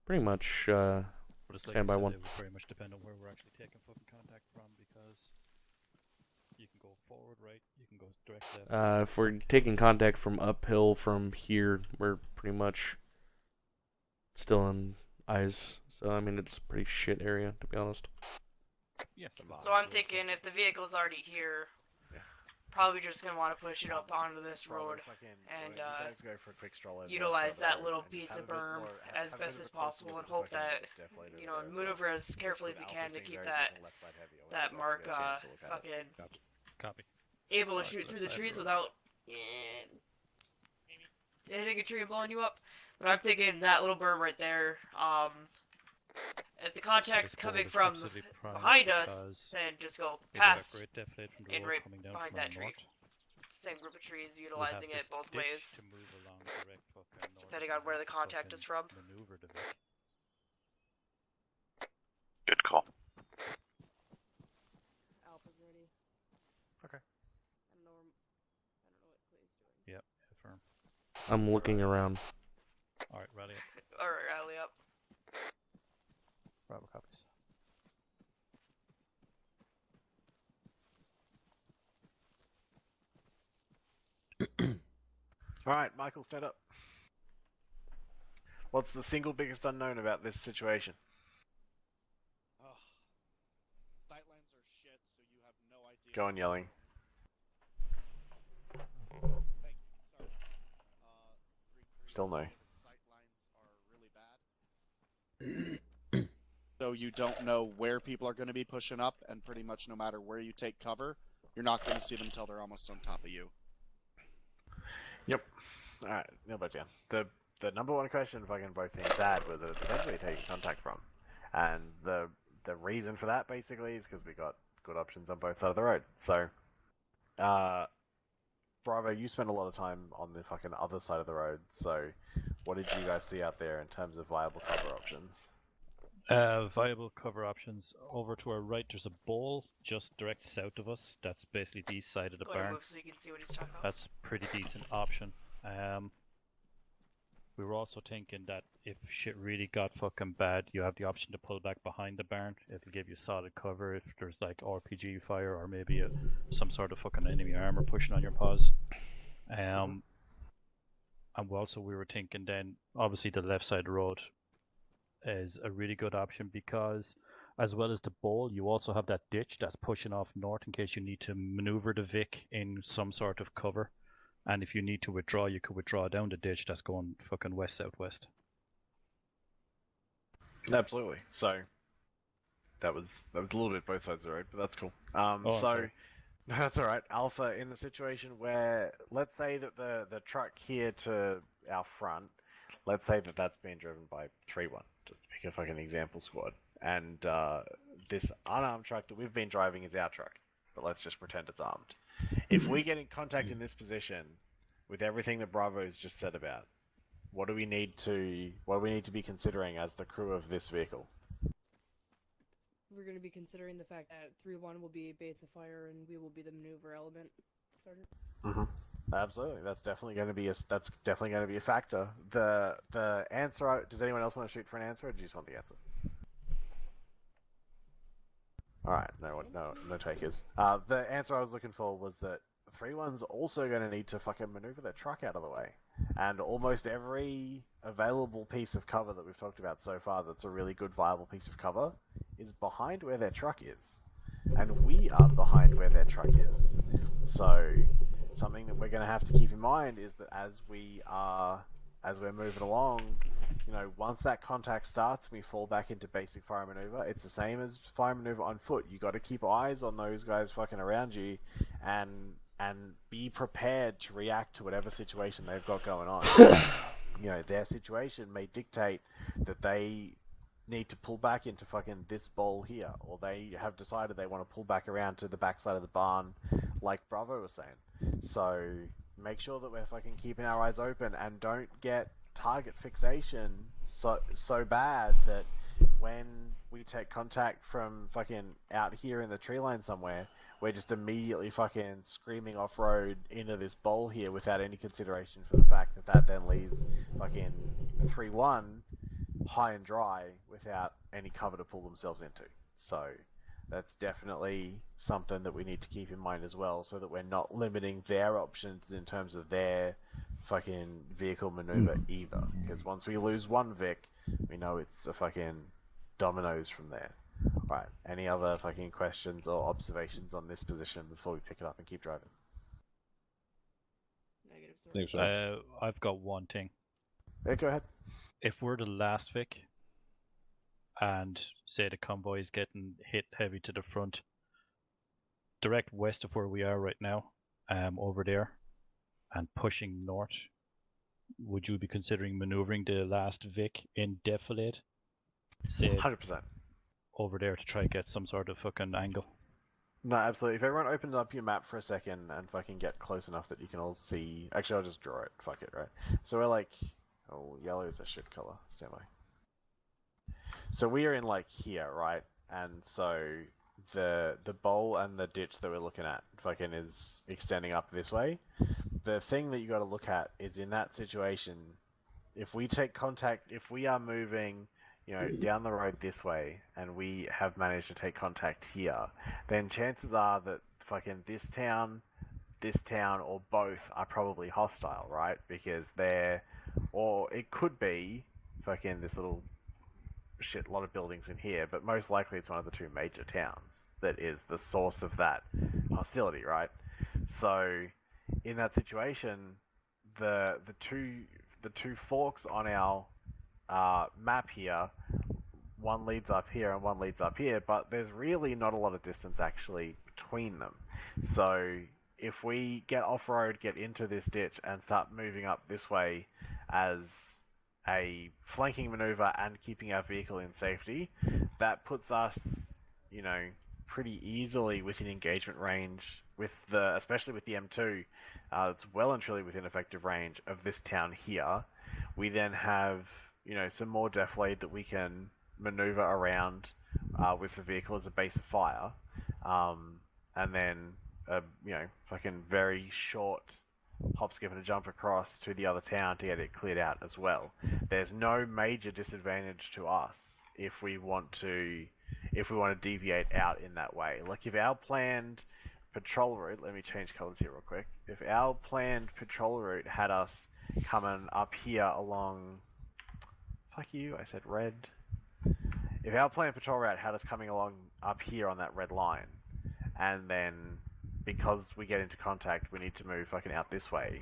C: pretty much
I: But it's like
C: stand by
I: I said,
C: one.
I: it would very much depend on where we're actually taking fucking contact from, because you can go forward right, you can go direct left.
C: If we're taking contact from uphill from here, we're pretty much still in eyes. So I mean, it's a pretty shit area, to be honest.
I: Yes.
H: So I'm thinking if the vehicle's already here, probably just gonna want to push it up onto this road and
B: you guys go for a quick stroll over
H: utilize
B: the
H: that
B: road
H: little
B: and just
H: piece
B: have
H: of
B: a bit
H: berm
B: more-
H: as
B: have a bit
H: best
B: of
H: as
B: a closer
H: possible
B: look
H: and
B: at the
H: hope
B: fucking
H: that,
B: defilade over
H: you know,
B: there as
H: maneuver
B: well.
H: as carefully as
B: With
H: you
B: Alpha
H: can to
B: being
H: keep
B: very
H: that
B: big and left side heavy, I'll
H: that
B: let you
H: mark
B: guys get a chance to look at it.
H: fucking
I: Copy.
H: able to
I: Alright,
H: shoot
I: left
H: through the
I: side
H: trees
I: road.
H: without hitting a tree and blowing you up. But I'm thinking that little berm right there. If the contact's
I: So this board
H: coming
I: is
H: from
I: absolutely primed
H: behind us,
I: because
H: then just go
I: we've got
H: past
I: great defilade from the
H: and
I: road
H: right
I: coming down
H: behind
I: from our
H: that tree.
I: north.
H: Same group of trees,
I: We have
H: utilizing it
I: this
H: both
I: ditch
H: ways.
I: to move along direct fucking north
H: Depending
I: of
H: on where the
I: to
H: contact is
I: fucking
H: from.
I: Maneuver the Vic.
A: Good call.
D: Alpha's ready.
I: Okay.
D: I don't know what Clay's doing.
I: Yep, affirm.
C: I'm looking around.
I: Alright, rally up.
H: Alright, rally up.
I: Bravo copies.
B: Alright, Michael, stand up. What's the single biggest unknown about this situation?
E: Sightlines are shit, so you have no idea.
B: Go on yelling.
E: Thank you. Sorry. 3-3.
B: Still no.
E: Sightlines are really bad. So you don't know where people are going to be pushing up, and pretty much no matter where you take cover, you're not going to see them until they're almost on top of you.
B: Yep. Alright, nail back down. The number one question fucking both teams had was the potentially taking contact from. And the reason for that basically is because we got good options on both sides of the road. So Bravo, you spend a lot of time on the fucking other side of the road, so what did you guys see out there in terms of viable cover options?
I: Viable cover options. Over to our right, there's a bowl just direct south of us. That's basically the east side of the
H: Go ahead and
I: barn.
H: move so you can see what he's talking about.
I: That's pretty decent option. We were also thinking that if shit really got fucking bad, you have the option to pull back behind the barn. It'll give you solid cover if there's like RPG fire or maybe some sort of fucking enemy armor pushing on your paws. And also we were thinking then, obviously the left side of the road is a really good option because as well as the bowl, you also have that ditch that's pushing off north in case you need to maneuver the Vic in some sort of cover. And if you need to withdraw, you could withdraw down the ditch that's going fucking west-southwest.
B: Absolutely. So that was a little bit both sides of the road, but that's cool.
I: I'm sorry.
B: That's alright. Alpha, in the situation where, let's say that the truck here to our front, let's say that that's being driven by 3-1, just to pick a fucking example squad, and this unarmed truck that we've been driving is our truck, but let's just pretend it's armed. If we get in contact in this position with everything that Bravo's just said about, what do we need to be considering as the crew of this vehicle?
D: We're going to be considering the fact that 3-1 will be base of fire and we will be the maneuver element, Sergeant.
B: Absolutely, that's definitely going to be a factor. The answer. Does anyone else want to shoot for an answer, or do you just want the answer? All right, no takers. The answer I was looking for was that 3-1's also going to need to fucking maneuver their truck out of the way. And almost every available piece of cover that we've talked about so far that's a really good, viable piece of cover is behind where their truck is. And we are behind where their truck is. So, something that we're going to have to keep in mind is that as we're moving along, you know, once that contact starts, we fall back into basic fire maneuver. It's the same as fire maneuver on foot. You got to keep eyes on those guys fucking around you, and be prepared to react to whatever situation they've got going on. You know, their situation may dictate that they need to pull back into fucking this bowl here, or they have decided they want to pull back around to the backside of the barn, like Bravo was saying. So make sure that we're fucking keeping our eyes open and don't get target fixation so bad that when we take contact from fucking out here in the tree line somewhere, we're just immediately fucking screaming off-road into this bowl here without any consideration for the fact that that then leaves fucking 3-1 high and dry without any cover to pull themselves into. So that's definitely something that we need to keep in mind as well, so that we're not limiting their options in terms of their fucking vehicle maneuver either. Because once we lose one Vic, we know it's a fucking dominoes from there. Right, any other fucking questions or observations on this position before we pick it up and keep driving?
D: Negative, sir.
K: Think so.
I: I've got one thing.
B: Yeah, go ahead.
I: If we're the last Vic, and say the convoy is getting hit heavy to the front, direct west of where we are right now, over there, and pushing north, would you be considering maneuvering the last Vic in defilade? Say
B: 100%.
I: over there to try to get some sort of fucking angle.
B: No, absolutely. If everyone opens up your map for a second and fucking get close enough that you can all see... Actually, I'll just draw it. Fuck it, right? So we're like... Oh, yellow is a shit color. Stand by. So we are in like here, right? And so the bowl and the ditch that we're looking at fucking is extending up this way. The thing that you got to look at is in that situation, if we take contact, if we are moving, you know, down the road this way, and we have managed to take contact here, then chances are that fucking this town, or both are probably hostile, right? Because they're, or it could be fucking this little shit lot of buildings in here, but most likely it's one of the two major towns that is the source of that hostility, right? So in that situation, the two forks on our map here, one leads up here and one leads up here, but there's really not a lot of distance actually between them. So if we get off-road, get into this ditch, and start moving up this way as a flanking maneuver and keeping our vehicle in safety, that puts us, you know, pretty easily within engagement range with the, especially with the M2, it's well and truly within effective range of this town here. We then have, you know, some more defilade that we can maneuver around with the vehicle as a base of fire, and then you know, fucking very short hop, skip, and a jump across to the other town to get it cleared out as well. There's no major disadvantage to us if we want to deviate out in that way. Like if our planned patrol route, let me change colors here real quick. If our planned patrol route had us coming up here along, fuck you, I said red. If our planned patrol route had us coming along up here on that red line, and then because we get into contact, we need to move fucking out this way,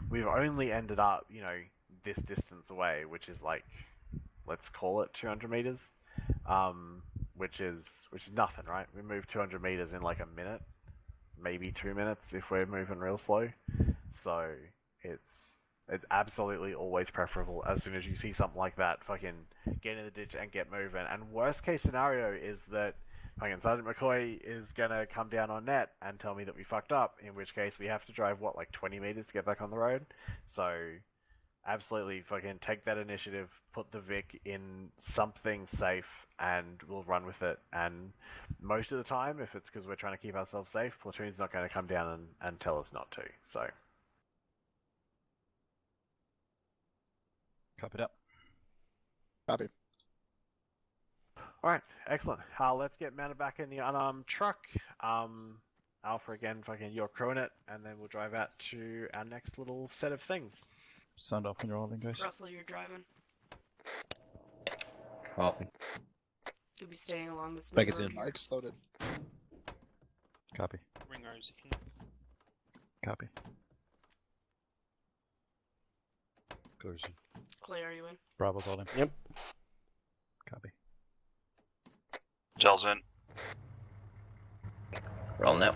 B: we've only ended up, you know, this distance away, which is like, let's call it 200 meters, which is nothing, right? We move 200 meters in like a minute, maybe 2 minutes if we're moving real slow. So it's absolutely always preferable as soon as you see something like that, fucking get in the ditch and get moving. And worst case scenario is that fucking Sergeant McCoy is gonna come down on net and tell me that we fucked up, in which case we have to drive, what, like 20 meters to get back on the road? So absolutely fucking take that initiative, put the Vic in something safe, and we'll run with it. And most of the time, if it's because we're trying to keep ourselves safe, platoon's not going to come down and tell us not to. So
I: Copy that.
E: Copy.
B: alright, excellent. Let's get mounted back in the unarmed truck. Alpha again, fucking you're crowing it, and then we'll drive out to our next little set of things.
I: Sound off when you're all in, guys.
H: Russell, you're driving.
G: Copy.
H: You'll be staying along this
K: Back
H: main
K: is
H: road
K: in.
H: here.
E: Mike's loaded.
I: Copy.
L: Ringo's in.
I: Copy. Clear's in.
H: Clay, are you in?
I: Bravo's all in.
C: Yep.
I: Copy.
A: Tells in.
F: Rolling out.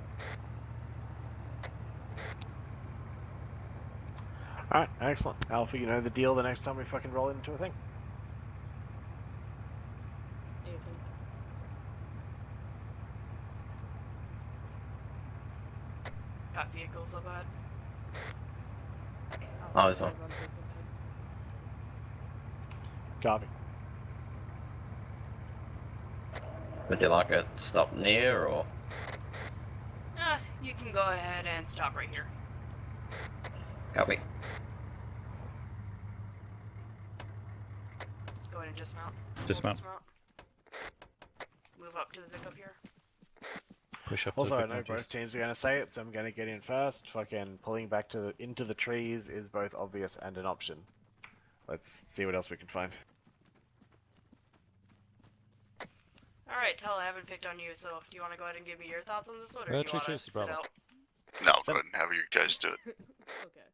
B: Alright, excellent. Alpha, you know the deal the next time we fucking roll into a thing.
D: Anything.
H: Got vehicles up at.
F: Oh, it's on.
D: Guys fix something.
B: Copy.
F: Would you like it stop near or?
H: You can go ahead and stop right here.
F: Copy.
H: Go ahead and dismount. Full
I: Dismount.
H: Move up to the pickup here.
I: Push up.
B: Also,
I: to
B: I
I: the
B: know
I: pickup,
B: both teams are going to say it, so I'm going to get in first. Fucking pulling back to into the trees is both obvious and an option. Let's see what else we can find.
H: Alright, Tell, I haven't picked on you, so do you want to go ahead and give me your thoughts on this one, or do you
I: True,
H: want to
I: true,
H: sit
I: Bravo.
H: out?
A: No, go ahead and have you guys do it.
D: Okay.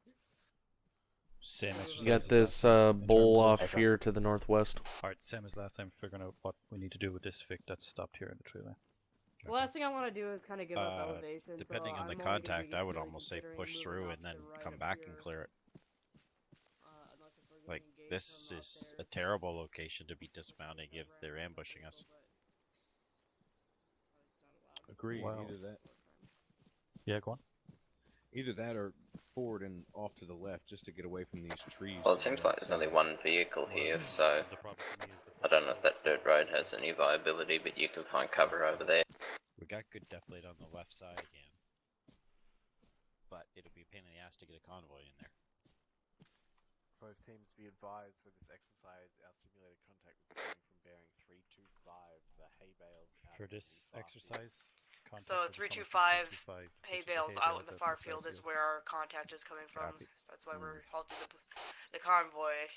I: Same exercise.
C: You got
I: as
C: this
I: last time in
C: bowl
I: terms of-
C: off here to the northwest.
I: Alright, same as last time, figuring out what we need to do with this Vic that's stopped here in the tree line.
D: The last thing I want to do is kind of give up elevation.
M: Depending
D: so
M: on the
D: I'm only
M: contact,
D: gonna
M: I
D: be
M: would
D: really
M: almost say
D: considering
M: push
D: moving
M: through
D: off
M: and then
D: to the right
M: come
D: up
M: back
D: here,
M: and clear it.
D: unless if we're
M: Like,
D: getting engaged
M: this
D: from up
M: is
D: there.
M: a terrible location to be dismounting if they're ambushing us.
K: Agreed.
I: Wow.
K: Either that,
I: Yeah, go on.
K: either that, or forward and off to the left, just to get away from these trees.
F: Well, it seems like there's only one vehicle here, so I don't know if that dirt road has any viability, but you can find cover over there.
M: We got good deflate on the left side again. But it'll be a pain in the ass to get a convoy in there.
B: Both teams be advised for this exercise, our simulated contact will be coming from bearing 325, the hay bales out
I: For
B: in the
I: this
B: far
I: exercise, contact
H: So
I: will be coming
H: 325
I: from 325,
H: hay
I: which is the
H: bales
I: hay
H: out in the far field is where our contact is coming from.
I: Copy.
H: That's why we're halting the convoy.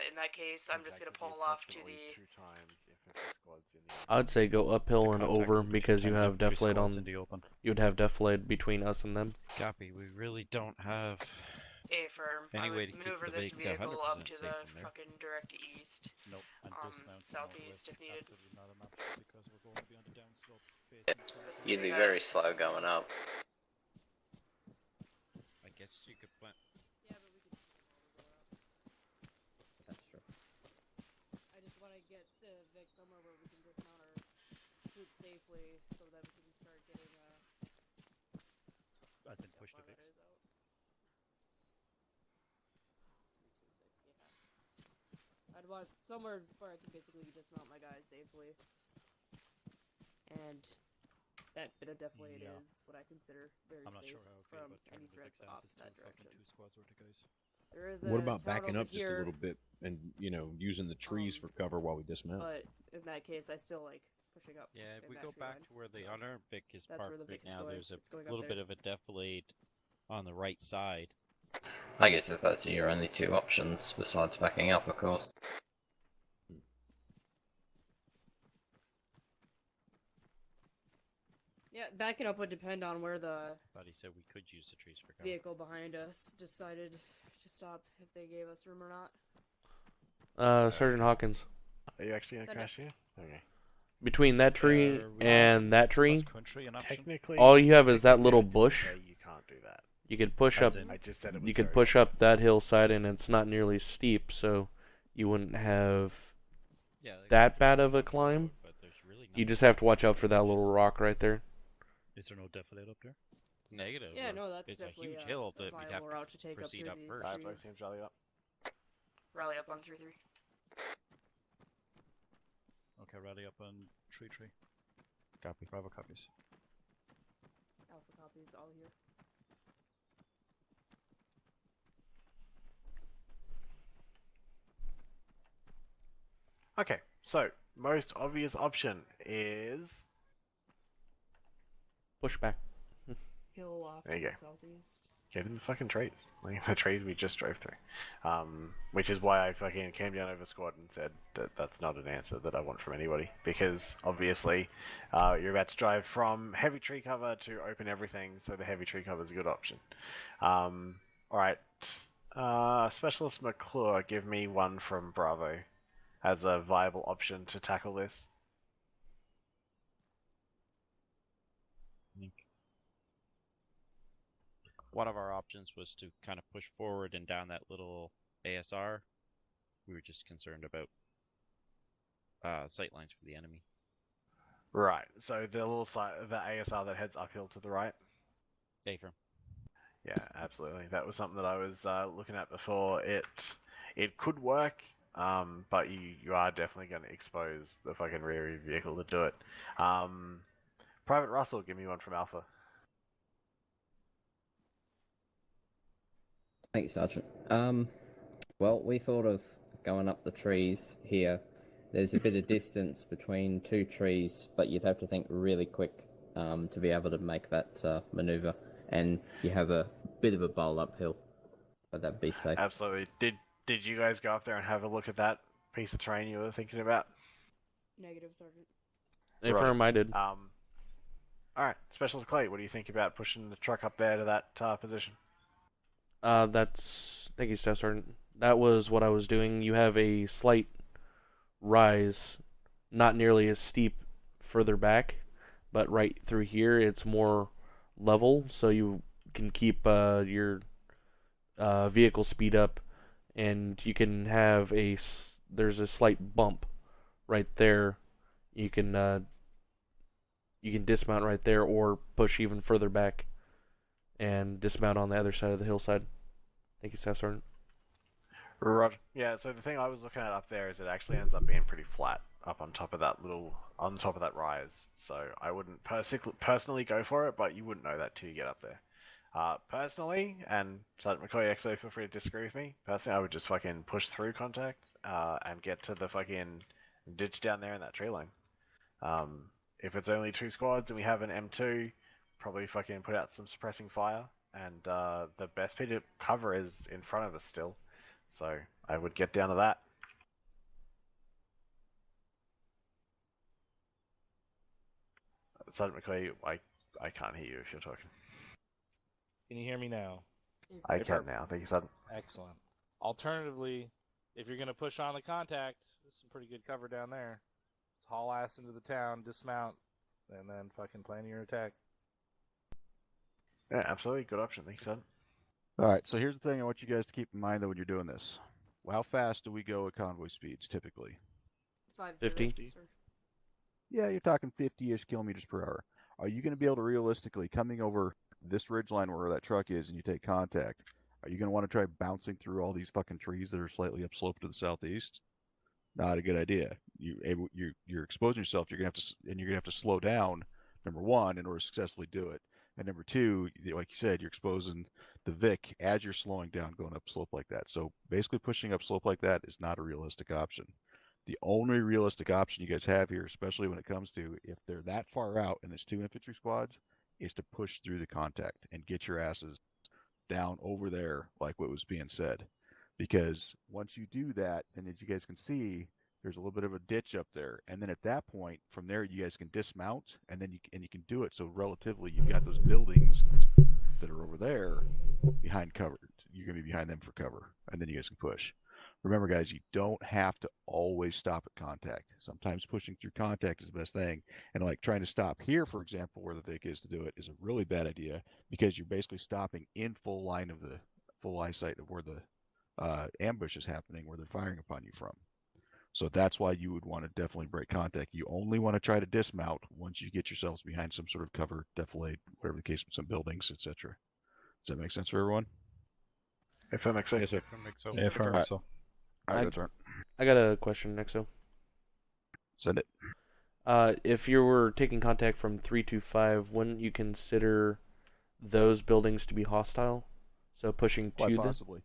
H: In that case, I'm just gonna pull off to the.
B: 2 times if the squad's in the
C: I'd say go uphill and
I: Contact
C: over
I: will be
C: because you
I: 2
C: have
I: times every
C: deflate
I: squad's
C: on.
I: in the open.
C: You would have deflate between us and them.
M: Copy, we really don't have
H: A firm.
M: any
H: I
M: way
H: would
M: to keep
H: maneuver
M: the
H: this
M: vehicle
H: vehicle up
M: 100%
H: to
M: safe
H: the
M: from there.
H: fucking direct east.
I: Nope, and dismount
H: southeast if needed.
I: absolutely not an option because we're going to be on the downslope facing
F: You'd be very slow going up.
M: I guess you could plant.
D: Yeah, but we can go up.
G: That's true.
D: I just want to get the Vic somewhere where we can dismount our troops safely, so that we can start getting
I: as in push the
D: far that
I: Vics.
D: is out. 326, yeah. I'd want somewhere where I can basically dismount my guys safely. And that bit of deflate
I: Yeah.
D: is what I consider very
I: I'm not
D: safe
I: sure how I feel
D: from
I: about
D: any
I: turning the
D: threats
I: Vics
D: off
I: as
D: that
I: to fucking
D: direction.
I: 2 squads worth of guys.
D: There is
K: What
D: a
K: about
D: town
K: backing
D: over
K: up just a
D: here,
K: little bit and, using the trees for cover while we dismount?
D: But in that case, I still like pushing up.
M: Yeah, if
D: in
M: we
D: that
M: go
D: tree
M: back
D: line.
M: to where the
D: So
M: honor Vic is
D: that's where
M: parked
D: the
M: right
D: Vic is
M: now,
D: going.
M: there's a
D: It's going up
M: little
D: there.
M: bit of a deflate on the right side.
F: I guess if those are your only 2 options, besides backing up, of course.
D: Yeah, backing up would depend on where the
M: Thought he said we could use the trees for cover.
D: vehicle behind us decided to stop, if they gave us room or not.
C: Sergeant Hawkins.
B: Are you actually gonna
D: Send it.
B: crash here? Okay.
C: Between that tree
I: we
C: and that tree,
I: Cross-country an option?
B: Technically,
C: all you have is that
B: technically,
C: little
B: I didn't
C: bush.
B: say you can't do that.
C: You could push up.
I: As in-
B: I just said it was
C: You could
B: very
C: push up that hillside, and it's not nearly steep, so you wouldn't have
M: Yeah, they
C: that
M: could
C: bad
M: push
C: of a
M: up the road,
C: climb.
M: but there's really
C: You
M: nothing
C: just have to watch out
M: there.
C: for that little
M: Just
C: rock right there.
I: Is there no deflate up there?
M: Negative.
D: Yeah, no, that's
M: it's a
D: definitely
M: huge
D: a,
M: hill
D: a
M: that we'd have
D: viable
M: to
D: route to take up
M: proceed
D: through
M: up
D: these
M: first.
B: Alright, both
D: trees.
B: teams rally up.
H: Rally up on 3-3.
I: Okay, rally up on tree.
M: Copy.
I: Bravo copies.
D: Alpha copies all here.
B: Okay, so most obvious option is
C: Push back.
D: hill off
B: There
D: to
B: you
D: the
B: go.
D: southeast.
B: Get in the fucking trees. Like the trees we just drove through. Which is why I fucking came down over squad and said that that's not an answer that I want from anybody. Because obviously, you're about to drive from heavy tree cover to open everything, so the heavy tree cover is a good option. Alright. Specialist McClure, give me one from Bravo as a viable option to tackle this.
M: One of our options was to kind of push forward and down that little ASR. We were just concerned about sightlines for the enemy.
B: Right. So the little the ASR that heads uphill to the right.
M: Affirm.
B: Yeah, absolutely. That was something that I was looking at before. It could work, but you are definitely going to expose the fucking rear of your vehicle to do it. Private Russell, give me one from Alpha.
G: Thanks, Sergeant. Well, we thought of going up the trees here. There's a bit of distance between two trees, but you'd have to think really quick to be able to make that maneuver. And you have a bit of a bowl uphill, but that'd be safe.
B: Absolutely. Did you guys go up there and have a look at that piece of terrain you were thinking about?
D: Negative, Sergeant.
C: Affirm, I did.
B: Alright, Specialist Clay, what do you think about pushing the truck up there to that position?
C: Thank you, Staff Sergeant. That was what I was doing. You have a slight rise, not nearly as steep further back, but right through here it's more level, so you can keep your vehicle speed up, and you can have there's a slight bump right there. You can dismount right there, or push even further back and dismount on the other side of the hillside. Thank you, Staff Sergeant.
B: Roger. Yeah, so the thing I was looking at up there is it actually ends up being pretty flat up on top of that rise. So I wouldn't personally go for it, but you wouldn't know that till you get up there. Personally, and Sergeant McCoy XO, feel free to disagree with me. Personally, I would just fucking push through contact and get to the fucking ditch down there in that tree line. If it's only 2 squads and we have an M2, probably fucking put out some suppressing fire, and the best bit of cover is in front of us still. So I would get down to that. Sergeant McCoy, I can't hear you if you're talking.
N: Can you hear me now?
B: I can now. Thank you, Sergeant.
N: Excellent. Alternatively, if you're going to push on the contact, there's some pretty good cover down there. Let's haul ass into the town, dismount, and then fucking plan your attack.
B: Yeah, absolutely. Good option. Thank you, Sergeant.
J: Alright, so here's the thing I want you guys to keep in mind though when you're doing this. How fast do we go at convoy speeds typically?
C: 50.
D: Sir.
J: Yeah, you're talking 50-ish kilometers per hour. Are you going to be able to realistically, coming over this ridgeline where that truck is and you take contact, are you going to want to try bouncing through all these fucking trees that are slightly upslope to the southeast? Not a good idea. You're exposing yourself. You're going to have to slow down, number one, in order to successfully do it. And number two, like you said, you're exposing the Vic as you're slowing down going up slope like that. So basically pushing up slope like that is not a realistic option. The only realistic option you guys have here, especially when it comes to if they're that far out and it's 2 infantry squads, is to push through the contact and get your asses down over there like what was being said. Because once you do that, then as you guys can see, there's a little bit of a ditch up there. And then at that point, from there, you guys can dismount and then you can do it. So relatively, you've got those buildings that are over there behind cover. You're going to be behind them for cover. And then you guys can push. Remember, guys, you don't have to always stop at contact. Sometimes pushing through contact is the best thing. And like trying to stop here, for example, where the Vic is to do it is a really bad idea because you're basically stopping in full eyesight of where the ambush is happening, where they're firing upon you from. So that's why you would want to definitely break contact. You only want to try to dismount once you get yourselves behind some sort of cover, defilade, whatever the case, with some buildings, etc. Does that make sense for everyone?
B: If that makes sense.
J: Yes, sir.
I: If I so.
C: I got a question, Nexo.
J: Send it.
C: If you were taking contact from 325, wouldn't you consider those buildings to be hostile? So pushing to
J: Quite possibly.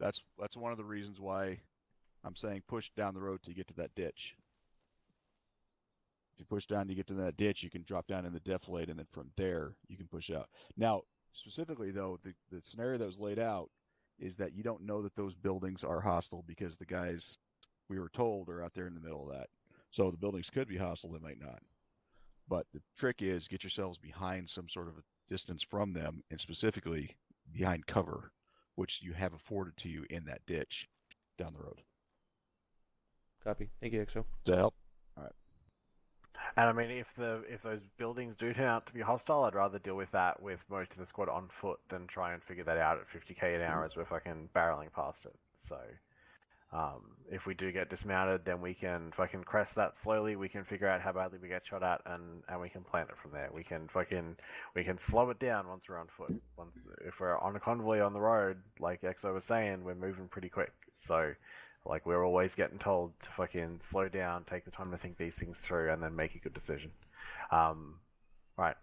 J: That's one of the reasons why I'm saying push down the road to get to that ditch. If you push down, you get to that ditch, you can drop down in the defilade, and then from there you can push out. Now, specifically though, the scenario that was laid out is that you don't know that those buildings are hostile because the guys we were told are out there in the middle of that. So the buildings could be hostile, they might not. But the trick is get yourselves behind some sort of a distance from them, and specifically behind cover, which you have afforded to you in that ditch down the road.
C: Copy. Thank you, XO.
J: Does that help? All right.
B: And I mean, if those buildings do turn out to be hostile, I'd rather deal with that with most of the squad on foot than try and figure that out at 50k an hour as we're fucking barreling past it. So, if we do get dismounted, then we can fucking crest that slowly. We can figure out how badly we get shot at, and we can plant it from there. We can slow it down once we're on foot. If we're on a convoy on the road, like XO was saying, we're moving pretty quick. So, like, we're always getting told to fucking slow down, take the time to think these things through, and then make a good decision. Right.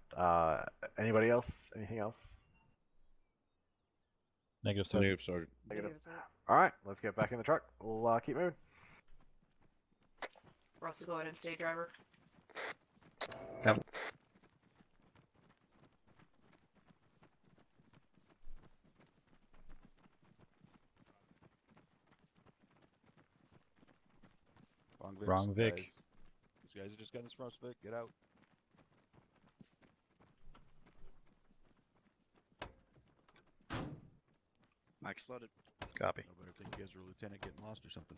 B: Anybody else? Anything else?
I: Negative, sir.
K: Negative, Sergeant.
B: Negative. Alright, let's get back in the truck. We'll keep moving.
H: Russell, go ahead and stay driver.
G: Yep.
I: Wrong Vic.
J: Guys. These guys just got this from us, Vic. Get out.
E: Mike's loaded.
I: Copy.
J: Nobody think you guys are a lieutenant getting lost or something.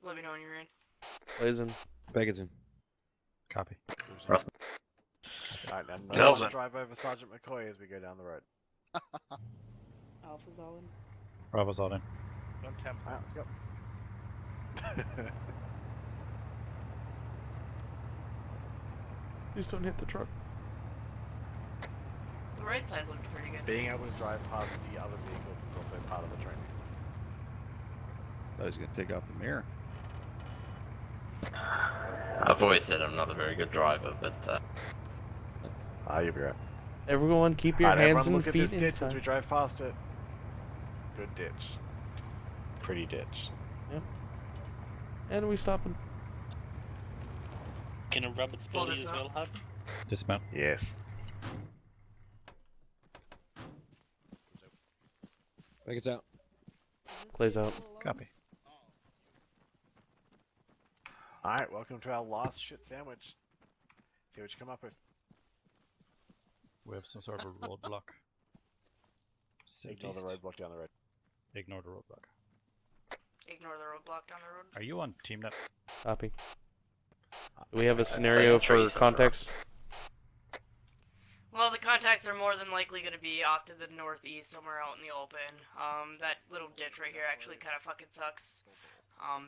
H: Let me know when you're in.
C: Blazing.
K: Beggington.
I: Copy.
B: Alright, and
A: Nelson.
B: drive over Sergeant McCoy as we go down the road.
D: Alpha's all in.
I: Bravo's all in.
N: Don't tempt me.
B: Alright, let's go.
C: Please don't hit the truck.
H: The right side looked pretty good.
B: Being able to drive past the other vehicles is also part of the training.
J: I was gonna take off the mirror.
F: I've always said I'm not a very good driver, but
B: You'll be right.
C: Everyone, keep your
B: Alright,
C: hands
B: everyone
C: and
B: look
C: feet
B: at this ditch as
C: inside.
B: we drive past it. Good ditch. Pretty ditch.
C: Yep. And we stop and
L: Can a rubber spilly as well happen?
I: Dismount.
B: Yes.
K: Beggington out.
C: Clay's out.
I: Copy.
B: Alright, welcome to our last shit sandwich. See what you come up with.
I: We have some sort of a roadblock.
B: Ignore the
I: Southeast.
B: roadblock down the road.
I: Ignore the roadblock.
H: Ignore the roadblock down the road.
I: Are you on TeamNet?
C: copy. Do we have a scenario for context?
H: Well, the contacts are more than likely going to be off to the northeast, somewhere out in the open. That little ditch right here actually kind of fucking sucks.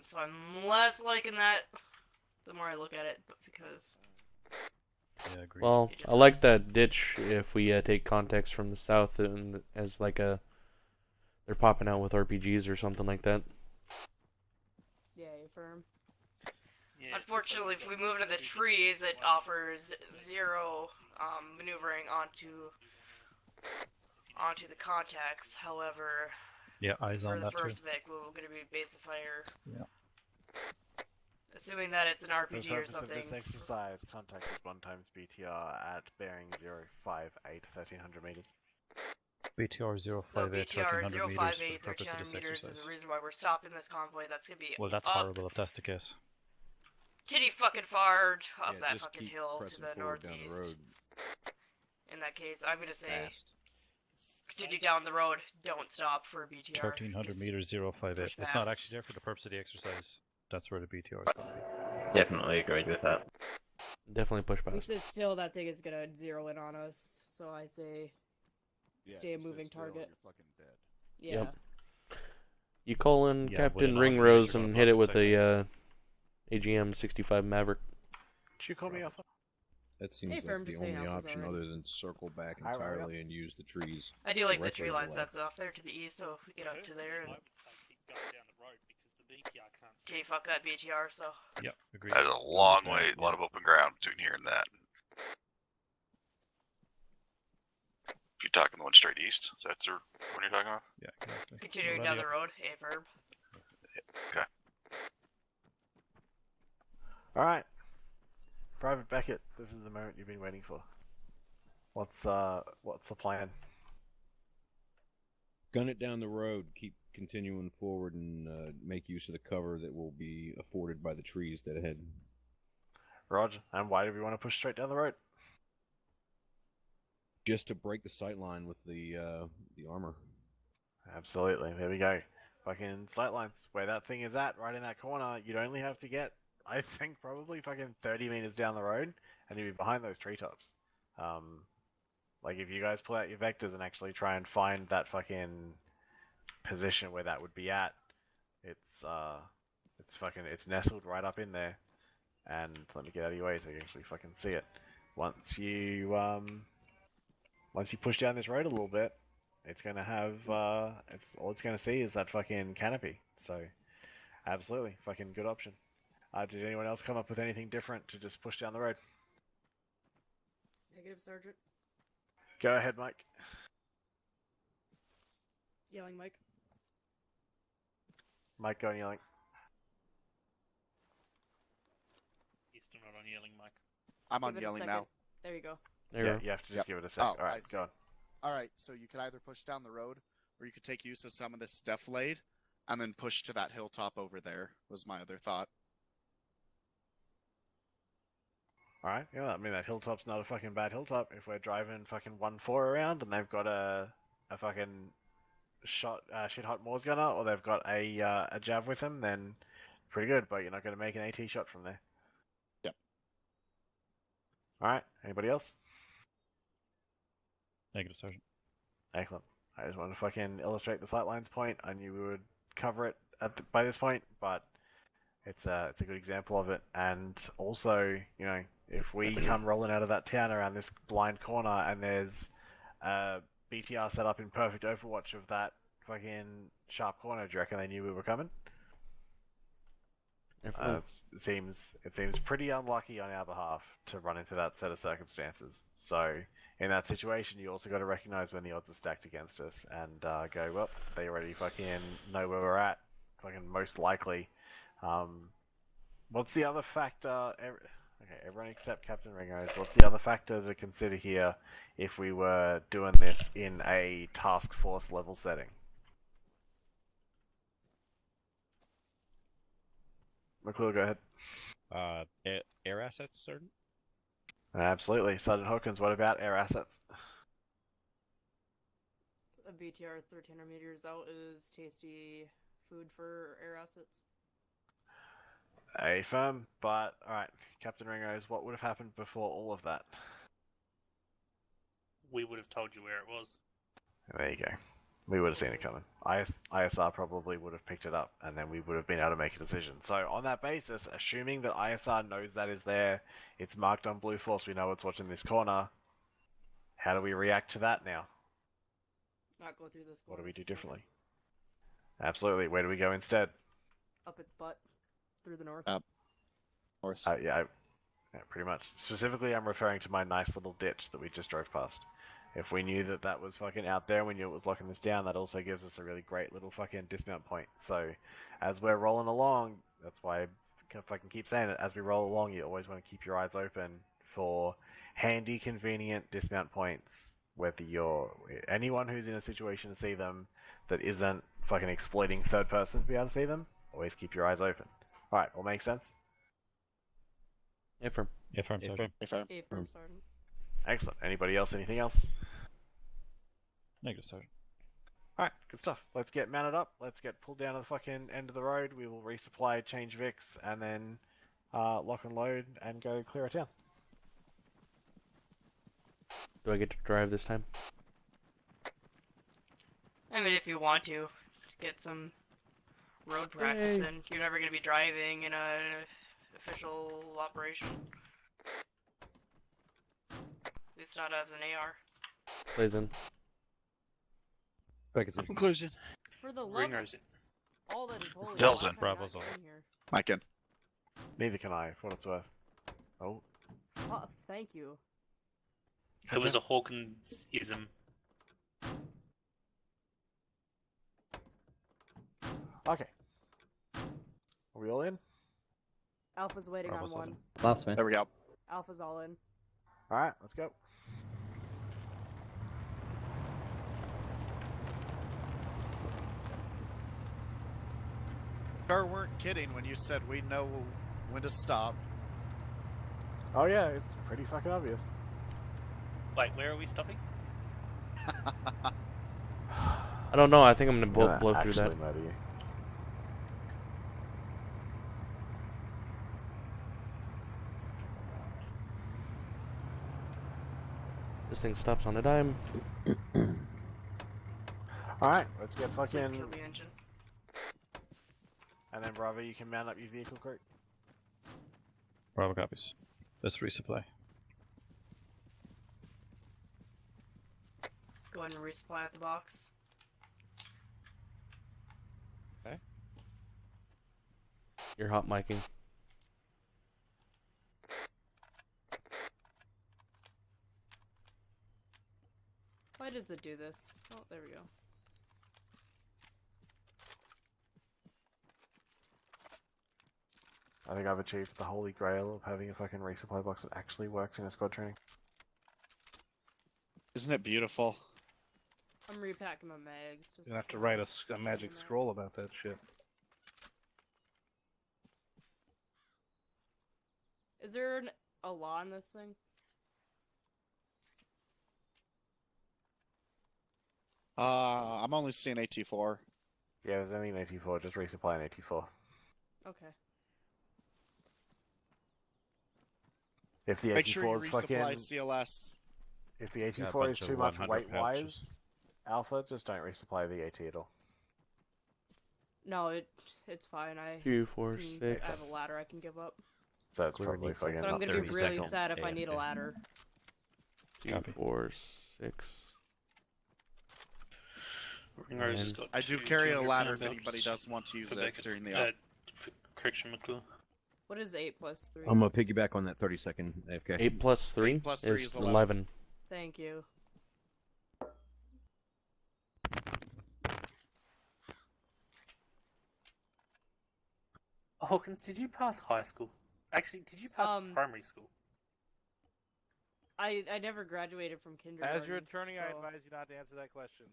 H: So I'm less liking that the more I look at it, but because...
I: Yeah, agreed.
C: Well,
H: It just
C: I like
H: sucks.
C: that ditch if we take context from the south and as like a they're popping out with RPGs or something like that.
D: Yeah, affirm.
L: Yeah,
H: Unfortunately, if we move into the trees, it offers zero maneuvering onto the contacts. However,
I: Yeah, eyes
H: for
I: on
H: the
I: that too.
H: first Vic, we're going to be base of fire.
I: Yeah.
H: Assuming that it's an
B: For the
H: RPG or
B: purpose
H: something.
B: of this exercise, contact is 1 times BTR at bearing 058 1300 meters.
I: BTR 058
H: So BTR
I: 1300 meters for
H: 058
I: the purpose of
H: 1300
I: this
H: meters
I: exercise.
H: is the reason why we're stopping this convoy. That's going to be
I: Well, that's
H: up
I: horrible if that's the case.
H: titty fucking far up
K: Yeah,
H: that
K: just
H: fucking
K: keep
H: hill to
K: pressing
H: the
K: forward
H: northeast.
K: down the road
H: In that case, I'm going to say
K: fast.
H: continue down the road. Don't stop for BTR.
I: 1300
H: Just
I: meters 058.
H: push
I: It's not
H: past.
I: actually there for the purpose of the exercise. That's where the BTR is going to be.
F: definitely agreed with that.
C: Definitely push
D: If we
C: past.
D: sit still, that thing is gonna zero in on us. So I say,
J: Yeah,
D: stay a
J: if you sit
D: moving
J: still,
D: target.
J: You're fucking dead.
D: Yeah.
C: Yep. You call in
I: Yeah,
C: Captain
I: with an
C: Ringrose
I: officer,
C: and
I: you're
C: hit it
I: about
C: with
I: to
C: a AGM 65 Maverick.
B: Did you call me Alpha?
K: That seems
D: firm
K: like
D: to
K: the
D: say
K: only
D: Alpha's
K: option
D: alright.
K: other than circle back
B: Alright,
K: entirely and use the trees.
H: I do like the
K: directly
H: tree line
K: overlay.
H: sets off there to the east, so if we get up to there and
L: I would say keep going down the road because the BTR can't see.
H: okay, fuck that BTR. So
I: Yep, agreed.
A: That's a long way, a lot of open ground between here and that. If you're talking the one straight east, is that the one you're talking about?
I: Yeah, exactly.
H: continuing
I: Already
H: down the
I: up.
H: road, a verb.
A: Okay.
B: Alright. Private Beckett, this is the moment you've been waiting for. What's the plan?
K: Gun it down the road. Keep continuing forward and make use of the cover that will be afforded by the trees that ahead.
B: Roger. And why do we want to push straight down the road?
K: Just to break the sight line with the armor.
B: Absolutely. There we go. Fucking sightlines. Where that thing is at, right in that corner, you'd only have to get, I think, probably fucking 30 meters down the road, and you'd be behind those treetops. Like, if you guys pull out your vectors and actually try and find that fucking position where that would be at, it's nestled right up in there. And let me get out of your way so you can actually fucking see it. Once you push down this road a little bit, it's gonna have all it's gonna see is that fucking canopy. So, absolutely, fucking good option. Did anyone else come up with anything different to just push down the road?
D: Negative, Sergeant.
B: Go ahead, Mike.
D: Yelling, Mike.
B: Mike, go and yelling.
L: You're still not on yelling, Mike.
E: I'm on
D: Give it a
E: yelling
D: second.
E: now.
D: There you go.
B: You have to just give it a sec.
E: Oh,
B: Alright, go on.
E: Alright, so you could either push down the road, or you could take use of some of this deflade, and then push to that hilltop over there, was my other thought.
B: Alright, yeah, I mean, that hilltop's not a fucking bad hilltop. If we're driving fucking 1-4 around and they've got a fucking shit hot Moors gunner, or they've got a Jav with them, then pretty good, but you're not going to make an AT shot from there.
E: Yep.
B: Alright, anybody else?
I: Negative, Sergeant.
B: Excellent. I just want to fucking illustrate the sightlines point. I knew we would cover it by this point, but it's a good example of it. And also, you know, if we come rolling out of that town around this blind corner and there's a BTR set up in perfect overwatch of that fucking sharp corner, do you reckon they knew we were coming? It seems pretty unlucky on our behalf to run into that set of circumstances. So, in that situation, you also got to recognize when the odds are stacked against us and go, well, they already fucking know where we're at. Fucking most likely. What's the other factor? Okay, everyone except Captain Ringos. What's the other factor to consider here if we were doing this in a task force level setting? McClure, go ahead.
M: Air assets, Sergeant?
B: Absolutely. Sergeant Hawkins, what about air assets?
D: A BTR 1300 meters out is tasty food for air assets.
B: A firm, but alright, Captain Ringos, what would have happened before all of that?
L: We would have told you where it was.
B: There you go. We would have seen it coming. ISR probably would have picked it up, and then we would have been able to make a decision. So on that basis, assuming that ISR knows that is there, it's marked on Blue Force, we know it's watching this corner, how do we react to that now?
D: Not go through this corner.
B: What do we do differently? Absolutely. Where do we go instead?
D: Up its butt. Through the north.
E: North.
B: Yeah, pretty much. Specifically, I'm referring to my nice little ditch that we just drove past. If we knew that that was fucking out there, we knew it was locking this down, that also gives us a really great little fucking dismount point. So, as we're rolling along, that's why I fucking keep saying it, as we roll along, you always want to keep your eyes open for handy, convenient dismount points, whether you're anyone who's in a situation to see them that isn't fucking exploiting third person to be able to see them, always keep your eyes open. Alright, all make sense?
C: Affirm.
I: Affirm, Sergeant.
D: Affirm, Sergeant.
B: Excellent. Anybody else? Anything else?
I: Negative, Sergeant.
B: Alright, good stuff. Let's get mounted up. Let's get pulled down to the fucking end of the road. We will resupply, change Vix, and then lock and load and go clear a town.
C: Do I get to drive this time?
H: I mean, if you want to, get some road practice in. You're never going to be driving in an official operation. At least not as an AR.
C: Plays in.
K: Conclusion.
D: For the love
L: Ringers in.
D: all that is holy.
A: Dells in.
I: Bravo's on.
D: Here.
E: Mike in.
B: Neither can I, for what it's worth. Oh.
D: Oh, thank you.
L: It was a Hawkins-ism.
B: Okay. Are we all in?
D: Alpha's waiting
I: Bravo's
D: on
I: all
D: one.
I: in.
G: Last man.
E: There we go.
D: Alpha's all in.
B: Alright, let's go.
E: Sure weren't kidding when you said we know when to stop.
B: Oh yeah, it's pretty fucking obvious.
L: Wait, where are we stopping?
C: I don't know. I think I'm gonna
B: Gonna
C: blow through that.
B: actually murder you.
C: This thing stops on a dime.
B: Alright, let's get
H: Please
B: fucking...
H: kill the engine.
B: And then Bravo, you can mount up your vehicle crew.
I: Bravo copies. Let's resupply.
H: Go ahead and resupply at the box.
E: Okay.
C: You're hot micing.
D: Why does it do this? Oh, there we go.
B: I think I've achieved the holy grail of having a fucking resupply box that actually works in a squad training.
E: Isn't it beautiful?
D: I'm repacking my mags. Just
N: You have to
D: so
N: write
D: I'm
N: a magic
D: keeping that.
N: scroll about that shit.
D: Is there a law in this thing?
E: I'm only seeing AT4.
B: Yeah, there's only an AT4, just resupply an AT4.
D: Okay.
B: If the
E: Make sure you
B: AT4 is fucking...
E: resupply CLS.
B: If the
M: Yeah, a
B: AT4 is
M: bunch of
B: too much
M: 100
B: weight-wise,
M: pouches.
B: Alpha, just don't resupply the AT at all.
D: No, it's fine. I
C: 2, 4,
D: can-
C: 6.
D: I have a ladder I can give up.
B: So it's
M: Clear
B: probably
M: needs
B: fucking...
D: But I'm gonna be
M: 30
D: really
M: second
D: sad if I need a
M: AFK.
D: ladder.
C: 2,
I: Copy.
C: 4, 6.
L: Ringrose has got
E: I do
L: two
E: carry a
L: 200
E: ladder
L: pound
E: if anybody
L: belts
E: does want to use
L: for
E: it
L: Beckett.
E: during the
L: Correction, McClure.
D: What is 8 plus 3?
K: I'm gonna piggyback on that 30-second AFK.
C: 8 plus 3
E: 8 plus 3
C: is
E: is
C: 11.
D: Thank you.
L: Hawkins, did you pass high school? Actually, did you pass primary school?
D: I never graduated from kindergarten.
N: As your attorney, I
D: so-
N: advise you not to answer that question.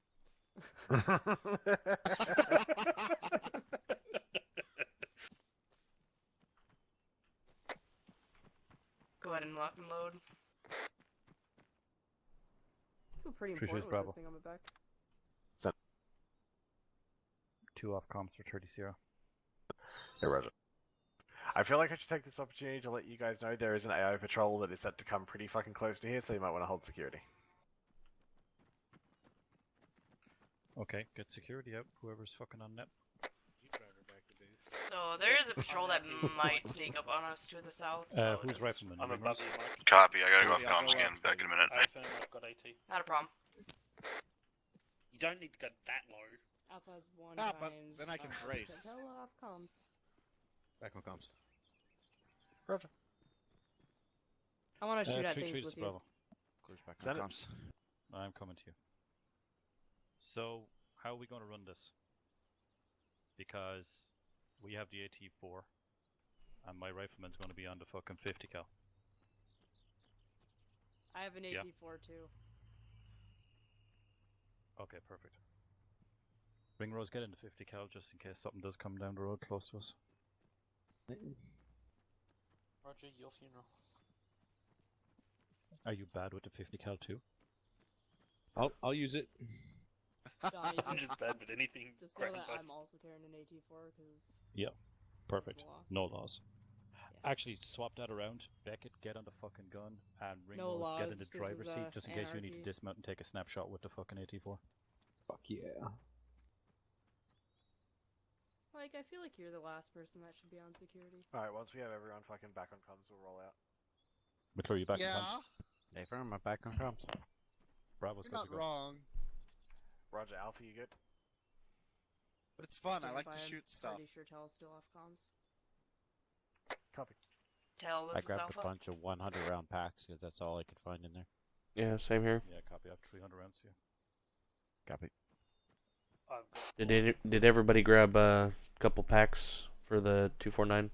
H: Go ahead and lock and load.
D: I feel pretty
I: Appreciate
D: important with
I: Bravo.
D: this thing on my back.
I: 2 off comms for 30 0.
B: Hey, Roger. I feel like I should take this opportunity to let you guys know there is an AI patrol that is set to come pretty fucking close to here, so you might want to hold security.
I: Okay, get security out. Whoever's fucking on net.
H: So there is a patrol that might sneak up on us to the south. So
I: Who's
H: just-
I: rifleman?
L: I'm above you, Mike.
A: Copy, I gotta go off
E: Yeah,
A: comms
E: go
A: again.
E: up.
A: Back in a minute.
L: Affirm, I've got AT.
H: Not a problem.
L: You don't need to go that low.
D: Alpha has 1
E: Ah, but
D: times.
E: then I can brace.
D: Tell off comms.
K: Back on comms.
B: Roger.
D: I want to shoot at
I: Three
D: things
I: trees,
D: with you.
I: Bravo.
K: Clears back
B: Send it.
K: on comms.
I: I'm coming to you. So, how are we going to run this? Because we have the AT4, and my rifleman's going to be on the fucking 50 cal.
D: I have an
I: Yeah.
D: AT4 too.
I: Okay, perfect. Ringrose, get into 50 cal just in case something does come down the road close to us.
L: Roger, your funeral.
I: Are you bad with the 50 cal too?
K: I'll use it.
D: Johnny,
L: I'm just bad with anything.
D: Just know
L: cracking
D: that
L: close.
D: I'm also carrying an AT4 because
I: Yeah, perfect.
D: loss.
I: No laws. Actually, swap that around. Beckett, get on the fucking gun, and Ringrose, get in
D: laws,
I: the
D: this
I: driver's
D: is,
I: seat just in case you need to
D: anarchy.
I: dismount and take a snapshot with the fucking AT4.
K: Fuck yeah.
D: Like, I feel like you're the last person that should be on security.
B: Alright, once we have everyone fucking back on comms, we'll roll out.
I: McClure, you back in
E: Yeah,
I: comms?
M: Affirm, I'm back on comms.
I: Bravo's
E: you're
I: got
E: not
I: to go.
E: wrong.
B: Roger, Alpha, you good?
E: But it's fun. I
D: Stand
E: like
D: by,
E: to
D: I'm
E: shoot stuff.
D: Pretty sure Tel's still off comms.
B: Copy.
H: Tell this
M: I
H: is
M: grabbed
H: Alpha.
M: a bunch of 100 round packs because that's all I could find in there.
C: Yeah, same here.
I: Yeah, copy. I have 300 rounds here.
M: Copy.
L: I've got
C: Did everybody grab a couple packs for the 249.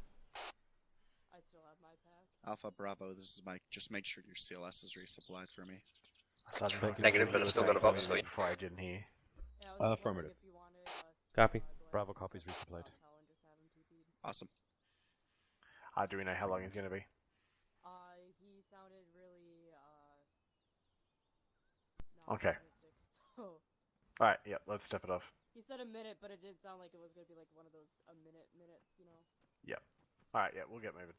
D: I still have my pack.
E: Alpha Bravo, this is Mike. Just make sure your CLS is resupplied for me.
F: Negative, but I still got a box for you.
B: Before I didn't hear.
D: Yeah, I was just wondering
K: Affirmative.
D: if you wanted
C: Copy.
D: go ahead
M: Bravo
D: and
M: copies
D: step
M: resupplied.
D: hotel and just have him TP'd.
E: Awesome.
B: Do we know how long he's gonna be?
D: He sounded really not
B: Okay.
D: optimistic. So
B: Alright, yeah, let's step it off.
D: he said a minute, but it did sound like it was gonna be like one of those minutes, you know.
B: Alright, yeah, we'll get moving.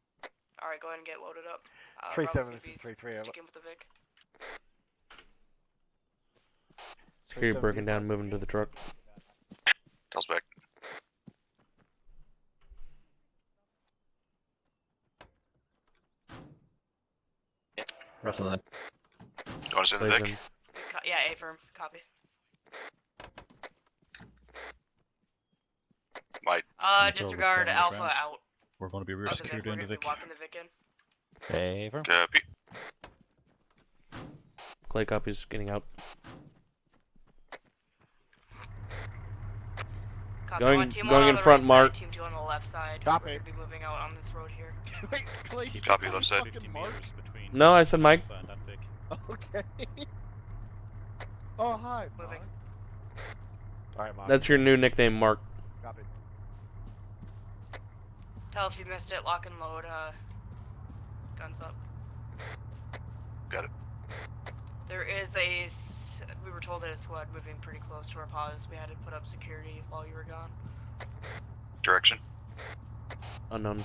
H: Alright, go ahead and get loaded up.
B: 3-7,
H: Bravo's
B: this is
H: gonna be
B: 3-3, over.
H: sticking with the Vic.
C: Security breaking down, moving to the truck.
A: Tells back.
G: Russell, then.
A: Do you want to send the
C: Plays
A: Vic?
C: in.
H: Yeah, A firm. Copy.
A: Might.
I: Control, we're
H: Disregard
I: staying on the
H: Alpha
I: ground.
H: out.
I: We're going to be rear
H: Of the Vic.
I: secured
H: We're
I: in the
H: gonna be
I: Vic.
H: walking the Vic in.
M: Hey, firm.
A: Copy.
C: Clay copies getting out.
H: Copy.
C: Going-
H: One, team
C: going
H: one
C: in
H: on the
C: front,
H: right
C: Mark.
H: Side, team 2 on the left side.
E: Copy.
H: We're gonna be moving out on this road here.
E: Wait, Clay, did you
A: Copy,
E: call
A: left
E: me
A: side.
E: fucking
I: 50
E: Mark?
I: meters between
C: No, I said Mike.
I: Alpha and that Vic.
E: Okay. Oh, hi,
H: Moving.
E: Mark.
B: Alright, Mark.
C: That's your new nickname, Mark.
E: Copy.
H: Tell if you missed it, lock and load, guns up.
A: Got it.
H: There is we were told that a squad moving pretty close to our pause. We had to put up security while you were gone.
A: Direction.
C: Unknown.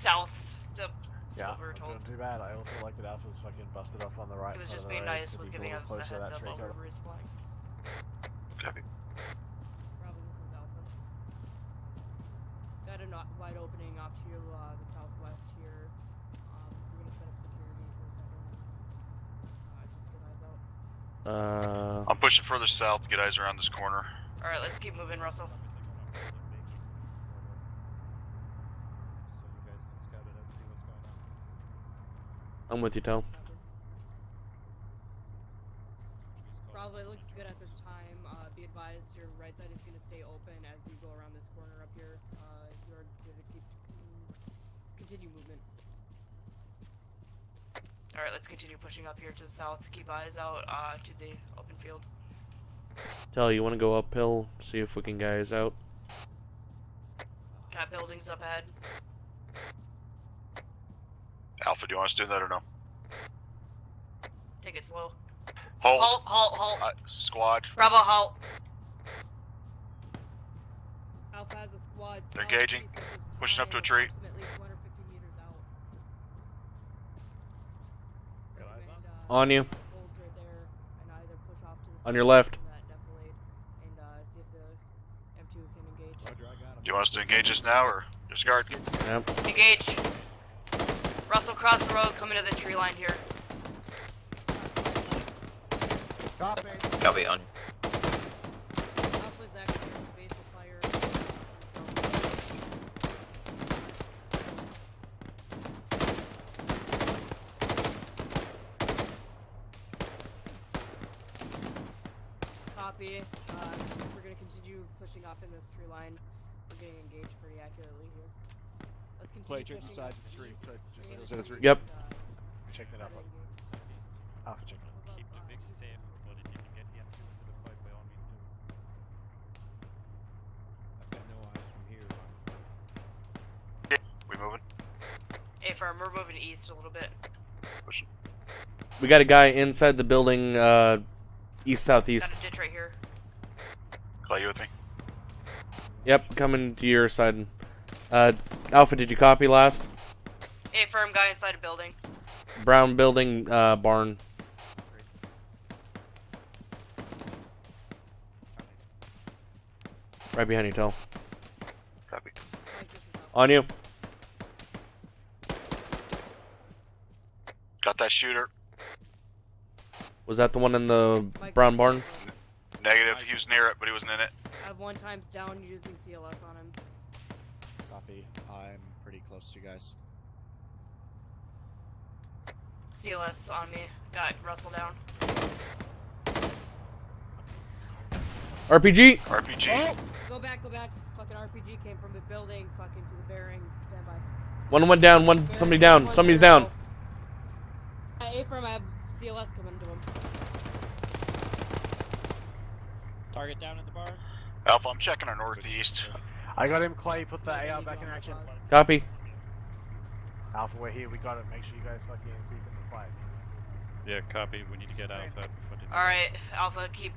H: South, that's
B: Yeah,
H: what we were
B: not
H: told.
B: doing too bad. I also like that Alpha's fucking busted off on the right
H: He was
B: side
H: just
B: of the
H: being
B: road
H: nice
B: to
H: with
B: be
H: giving
B: a
H: us
B: little
H: the
B: closer to
H: heads
B: that
H: up
B: tree
H: while we
B: cover.
H: were resupplying.
A: Copy.
D: Bravo, this is Alpha. Got a wide opening off to the southwest here. We're gonna set up security for a second. Just get eyes out.
A: I'm pushing further south to get eyes around this corner.
H: Alright, let's keep moving, Russell.
M: So you guys can scout it out and see what's going on.
C: I'm with you, Tel.
D: Bravo, it looks good at this time. Be advised, your right side is going to stay open as you go around this corner up here. You're going to continue movement.
H: Alright, let's continue pushing up here to the south. Keep eyes out to the open fields.
C: Tel, you want to go uphill, see if we can get eyes out?
H: Got buildings up ahead.
A: Alpha, do you want us to do that or no?
H: Take it slow.
A: Hold.
H: Halt, halt, halt.
A: Squad.
H: Bravo, halt.
D: Alpha has a squad.
A: They're engaging.
D: southeast of this
A: Pushing up to a
D: tile,
A: tree.
D: Approximately 250 meters out. Recommend,
C: On you.
D: hold right there and either push off to the
C: On your
D: south
C: left.
D: from that defilade and see if the M2 can engage.
K: Roger, I got him.
A: Do you want us to engage this now or discard?
C: Yep.
H: Engage. Russell, cross the road, coming to the tree line here.
E: Copy.
F: Copy on.
D: Alpha's actually at the base of fire. Copy. We're gonna continue pushing up in this tree line. We're getting engaged pretty accurately here. Let's continue
B: Clay, check the
D: pushing
B: sides
D: up
B: of the tree.
D: east,
B: Clay, check
D: stay in
B: those
D: the
B: sides of the
D: tree,
B: tree.
C: Yep.
D: and,
B: Check that
D: try
B: out.
D: to engage.
B: Alpha, check that.
M: Keep the Vic safe, but if you can get the M2 into the fight, by all means do.
K: I've got no eyes from here, honestly.
A: We moving?
H: A firm, we're moving east a little bit.
A: Pushing.
C: We got a guy inside the building, east-southeast.
H: Got a ditch right here.
A: Clay, you with me?
C: Yep, coming to your side. Alpha, did you copy last?
H: A firm, guy inside a building.
C: Brown building, barn. Right behind you, Tel.
A: Copy.
C: On you.
A: Got that shooter.
C: Was that the one in the brown barn?
A: Negative. He was near it, but he wasn't in it.
D: I have 1 times down using CLS on him.
E: Copy. I'm pretty close to you guys.
H: CLS on me. Got Russell down.
C: RPG!
A: RPG.
E: Oh!
D: Go back, go back. fucking RPG came from the building, fucking to the bearing. Stand by.
C: One went down. Somebody down. Somebody's down.
D: A from a CLS coming to him.
M: Target down in the bar.
A: Alpha, I'm checking our northeast.
B: I got him, Clay. Put the AR back in action.
C: Copy.
B: Alpha, we're here. We got it. Make sure you guys fucking keep in the fight.
I: Yeah, copy. We need to get Alpha.
H: Alright, Alpha, keep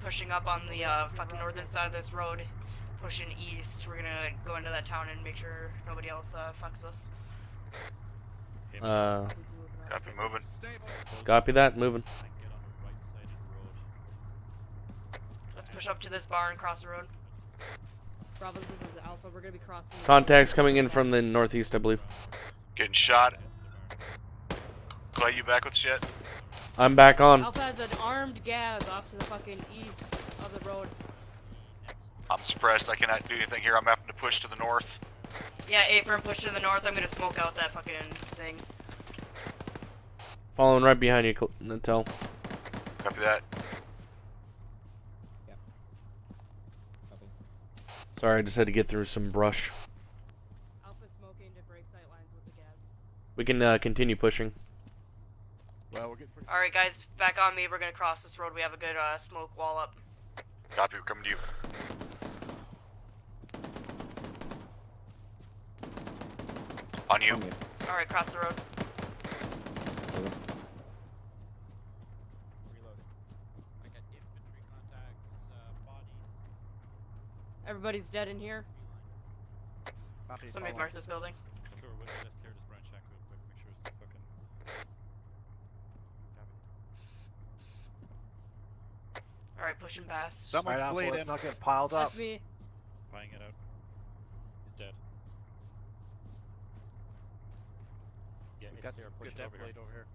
H: pushing up on the fucking northern side of this road. Pushing east. We're gonna go into that town and make sure nobody else fucks us.
A: Copy, moving.
C: Copy that. Moving.
H: Let's push up to this bar and cross the road.
D: Bravo, this is Alpha. We're gonna be crossing.
C: Contacts coming in from the northeast, I believe.
A: Getting shot. Clay, you back with shit?
C: I'm back on.
D: Alpha has an armed Gaz off to the fucking east of the road.
A: I'm suppressed. I cannot do anything here. I'm having to push to the north.
H: Yeah, Abram, push to the north. I'm gonna smoke out that fucking thing.
C: Following right behind you, Natel.
A: Copy that.
C: Sorry, I just had to get through some brush.
D: Alpha smoking to break sight lines with the Gaz.
C: We can continue pushing.
B: Well, we're getting pretty.
H: Alright, guys, back on me. We're gonna cross this road. We have a good smoke wall up.
A: Copy, we're coming to you. On you.
H: Alright, cross the road.
D: Everybody's dead in here.
H: Somebody mark this building.
I: Sure, let's clear this branch shack real quick. Make sure it's fucking.
H: Alright, pushing past.
E: Someone's
B: Alpha,
E: bleeding.
B: let's not get piled up.
D: That's me.
I: Buying it out. He's dead. Yeah,
B: We
I: it's
B: got
I: there.
B: some
I: Push
B: good
I: it over
B: death
I: here.
B: over here.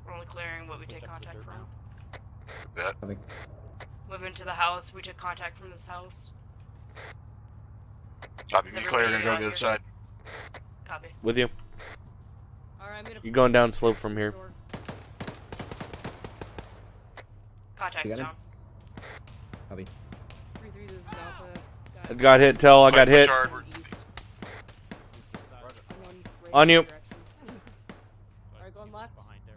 H: We're only clearing what we
I: Push
H: take
I: up to
H: contact
I: dirt
H: from.
A: That.
H: Move into the house. We took contact from this house.
A: Copy,
H: Is
A: me, Clay. We're gonna go to the
H: everybody
A: other side.
H: Copy.
C: With you.
D: Alright, I'm gonna.
C: You're going down slope from here.
H: Contact's
G: You got him?
H: down.
G: Copy.
D: 3-3, this is Alpha.
C: I got hit, Tell. I got hit.
D: I'm on
C: On you.
D: Alright, going left.
M: Behind there.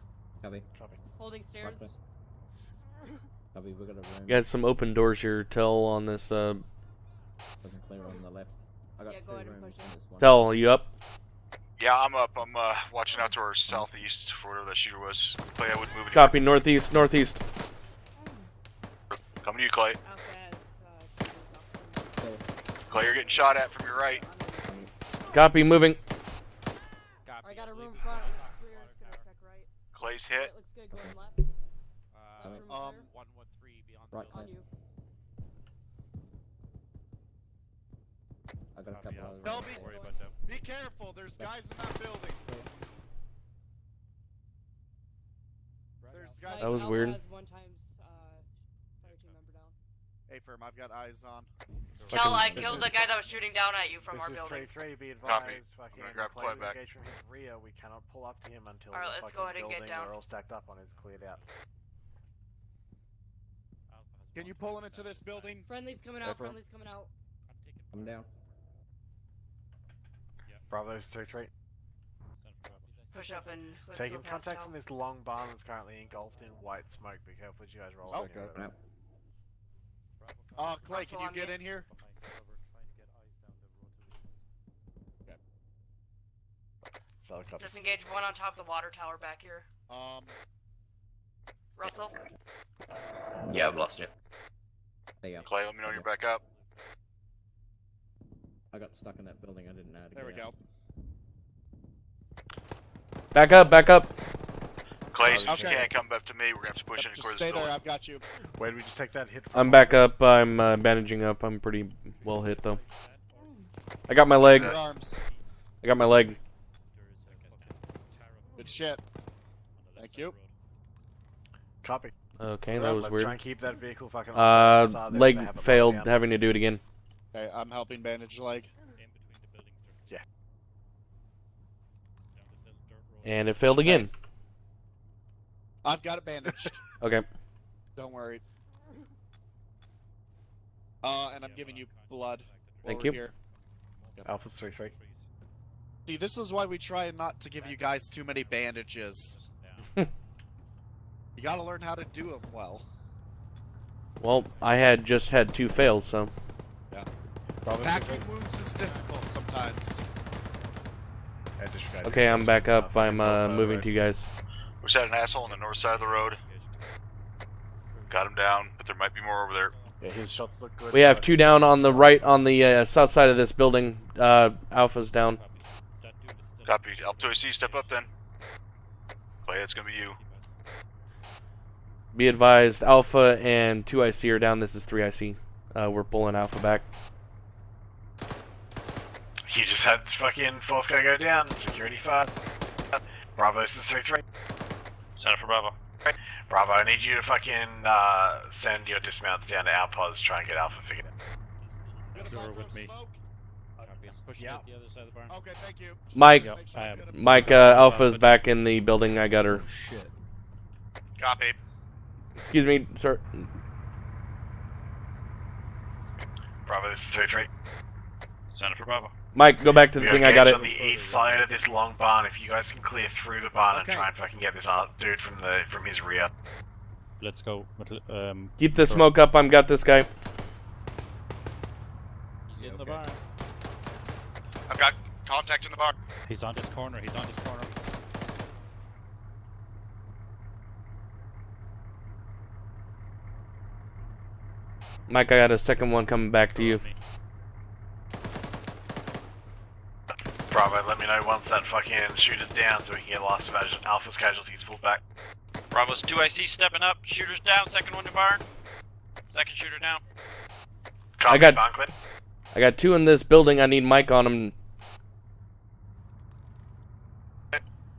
G: Copy.
D: Holding stairs.
G: Copy. Copy. We got a room.
C: Got some open doors here, Tell, on this.
G: Looking clear on the left. I got
D: Yeah, go
G: three
D: ahead and
G: rooms
D: push
G: in
D: it.
G: this one.
C: Tell, are you up?
A: Yeah, I'm up. I'm watching out to our southeast for whatever that shooter was. Clay, I wouldn't move anymore.
C: Copy. Northeast. Northeast.
A: Coming to you, Clay.
D: Alpha has shooters off.
A: Clay, you're getting shot at from your right.
C: Copy. Moving.
M: Copy.
D: I got a
M: believe
D: room
M: it's
D: front.
M: on
D: Looks clear.
M: water
D: Gonna
M: tower.
D: check right.
A: Clay's
D: Right,
A: hit.
D: looks good. Going left.
G: Copy.
D: Room clear.
M: 113 beyond the
G: Right,
D: On
M: building.
D: you.
G: I got a couple other
E: Don't
G: rooms.
E: be-
I: Worry about them.
E: Be careful, there's guys in that building. There's guys.
C: That was
D: Alpha
C: weird.
D: Has one times fire team member down.
E: Hey, firm, I've got eyes on.
H: Tell, I killed the guy that was shooting down at you from our
B: This is
H: building.
B: 3-3, be
A: Copy.
B: advised. Fucking
A: I'm gonna grab
B: Clay
A: Clay
B: was
A: back.
B: engaged from his rear. We cannot pull up to him until
H: Alright,
B: the
H: let's
B: fucking
H: go ahead and get
B: building
H: down.
B: we're all stacked up on is cleared out.
E: Can you pull him into this building?
D: Friendly's coming out. Friendly's coming out.
G: I'm down.
B: Bravo's 3-3.
H: Push up and let's
B: Taking
H: go past
B: contact
H: Tell.
B: from this long barn that's currently engulfed in white smoke. Be careful as you guys roll
E: Oh,
B: up here.
G: Yep.
E: Clay, can you get in here?
B: Solid copy.
H: Disengage one on top of the water tower back here. Russell?
F: Yeah, I've lost you.
G: There you go.
A: Clay, let me know when you're back up.
G: I got stuck in that building. I didn't know how to
E: There we
G: get
E: go.
G: out.
C: Back up. Back up.
A: Clay,
E: Okay.
A: you can't come back to me. We're gonna have to push in and
E: Just
A: clear
E: stay
A: this
E: there,
A: building.
E: I've got you.
B: Where did we just take that hit from?
C: I'm back up. I'm bandaging up. I'm pretty well hit though. I got my leg.
E: Your arms.
C: I got my leg.
E: Good shit. Thank you.
B: Copy.
C: Okay, that
B: Alright,
C: was
B: let's
C: weird.
B: try and keep that vehicle fucking on the side there, they
C: Leg
B: have it
C: failed.
B: locked down.
C: Having to do it again.
E: Okay, I'm helping bandage leg.
B: Yeah.
C: And it failed again.
E: I've got it bandaged.
C: Okay.
E: Don't worry. And I'm giving you blood.
C: Thank
E: while
C: you.
E: we're Here.
B: Alpha's 3-3.
E: See, this is why we try not to give you guys too many bandages. You gotta learn how to do them well.
C: Well, I had just had 2 fails, so.
E: Yeah. Packing wounds is difficult sometimes.
C: Okay, I'm back up. I'm moving to you guys.
A: We just had an asshole on the north side of the road. Got him down, but there might be more over there.
B: Yeah, his shots look good.
C: We have 2 down on the right, on the south side of this building. Alpha's down.
A: Copy. Alpha 2IC, step up then. Clay, it's gonna be you.
C: Be advised, Alpha and 2IC are down. This is 3IC. We're pulling Alpha back.
B: You just had fucking fourth guy go down. Security 5. Bravo, this is 3-3.
L: Center for Bravo.
B: Bravo, I need you to fucking send your dismounts down to our pods, try and get Alpha figured out.
I: You're with me.
M: Pushing out the other side of the barn.
E: Okay, thank you.
C: Mike,
I: Yep, I am.
C: Mike, Alpha's back in the building. I got her.
K: Shit.
A: Copy.
C: Excuse me, sir.
B: Bravo, this is 3-3.
L: Center for Bravo.
C: Mike, go back to the
B: We
C: thing.
B: are
C: I got it.
B: on the east side of this long barn. If you guys can clear through the barn
E: Okay.
B: and try and fucking get this dude from his rear.
I: Let's go.
C: Keep the smoke up. I'm got this guy.
M: He's in the barn.
A: I've got contact in the barn.
I: He's on this corner. He's on this corner.
C: Mike, I got a second one coming back to you.
B: Bravo, let me know once that fucking shooter's down so we can get Alpha's casualties pulled back.
L: Bravo's 2IC stepping up. Shooter's down. Second one to barn. Second shooter down.
B: Copy,
C: I got-
B: barn clear.
C: I got 2 in this building. I need Mike on them.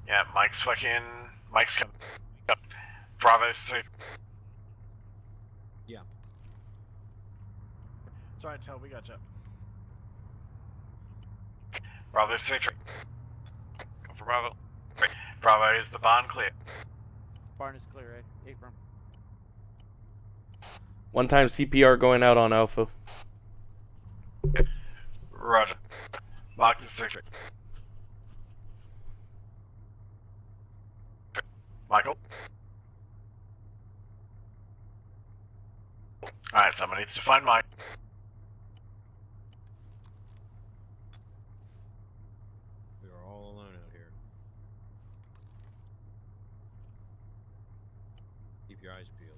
B: Yeah, Mike's coming. Bravo, 3.
K: Yeah.
B: Sorry, Tel, we got you. Bravo, 3-3.
L: Go for Bravo.
B: Bravo, is the barn clear?
M: Barn is clear, eh? Affirm.
C: One time CPR going out on Alpha.
B: Roger. Mark this 3-3. Michael? Alright, someone needs to find Mike.
K: We are all alone out here. Keep your eyes peeled.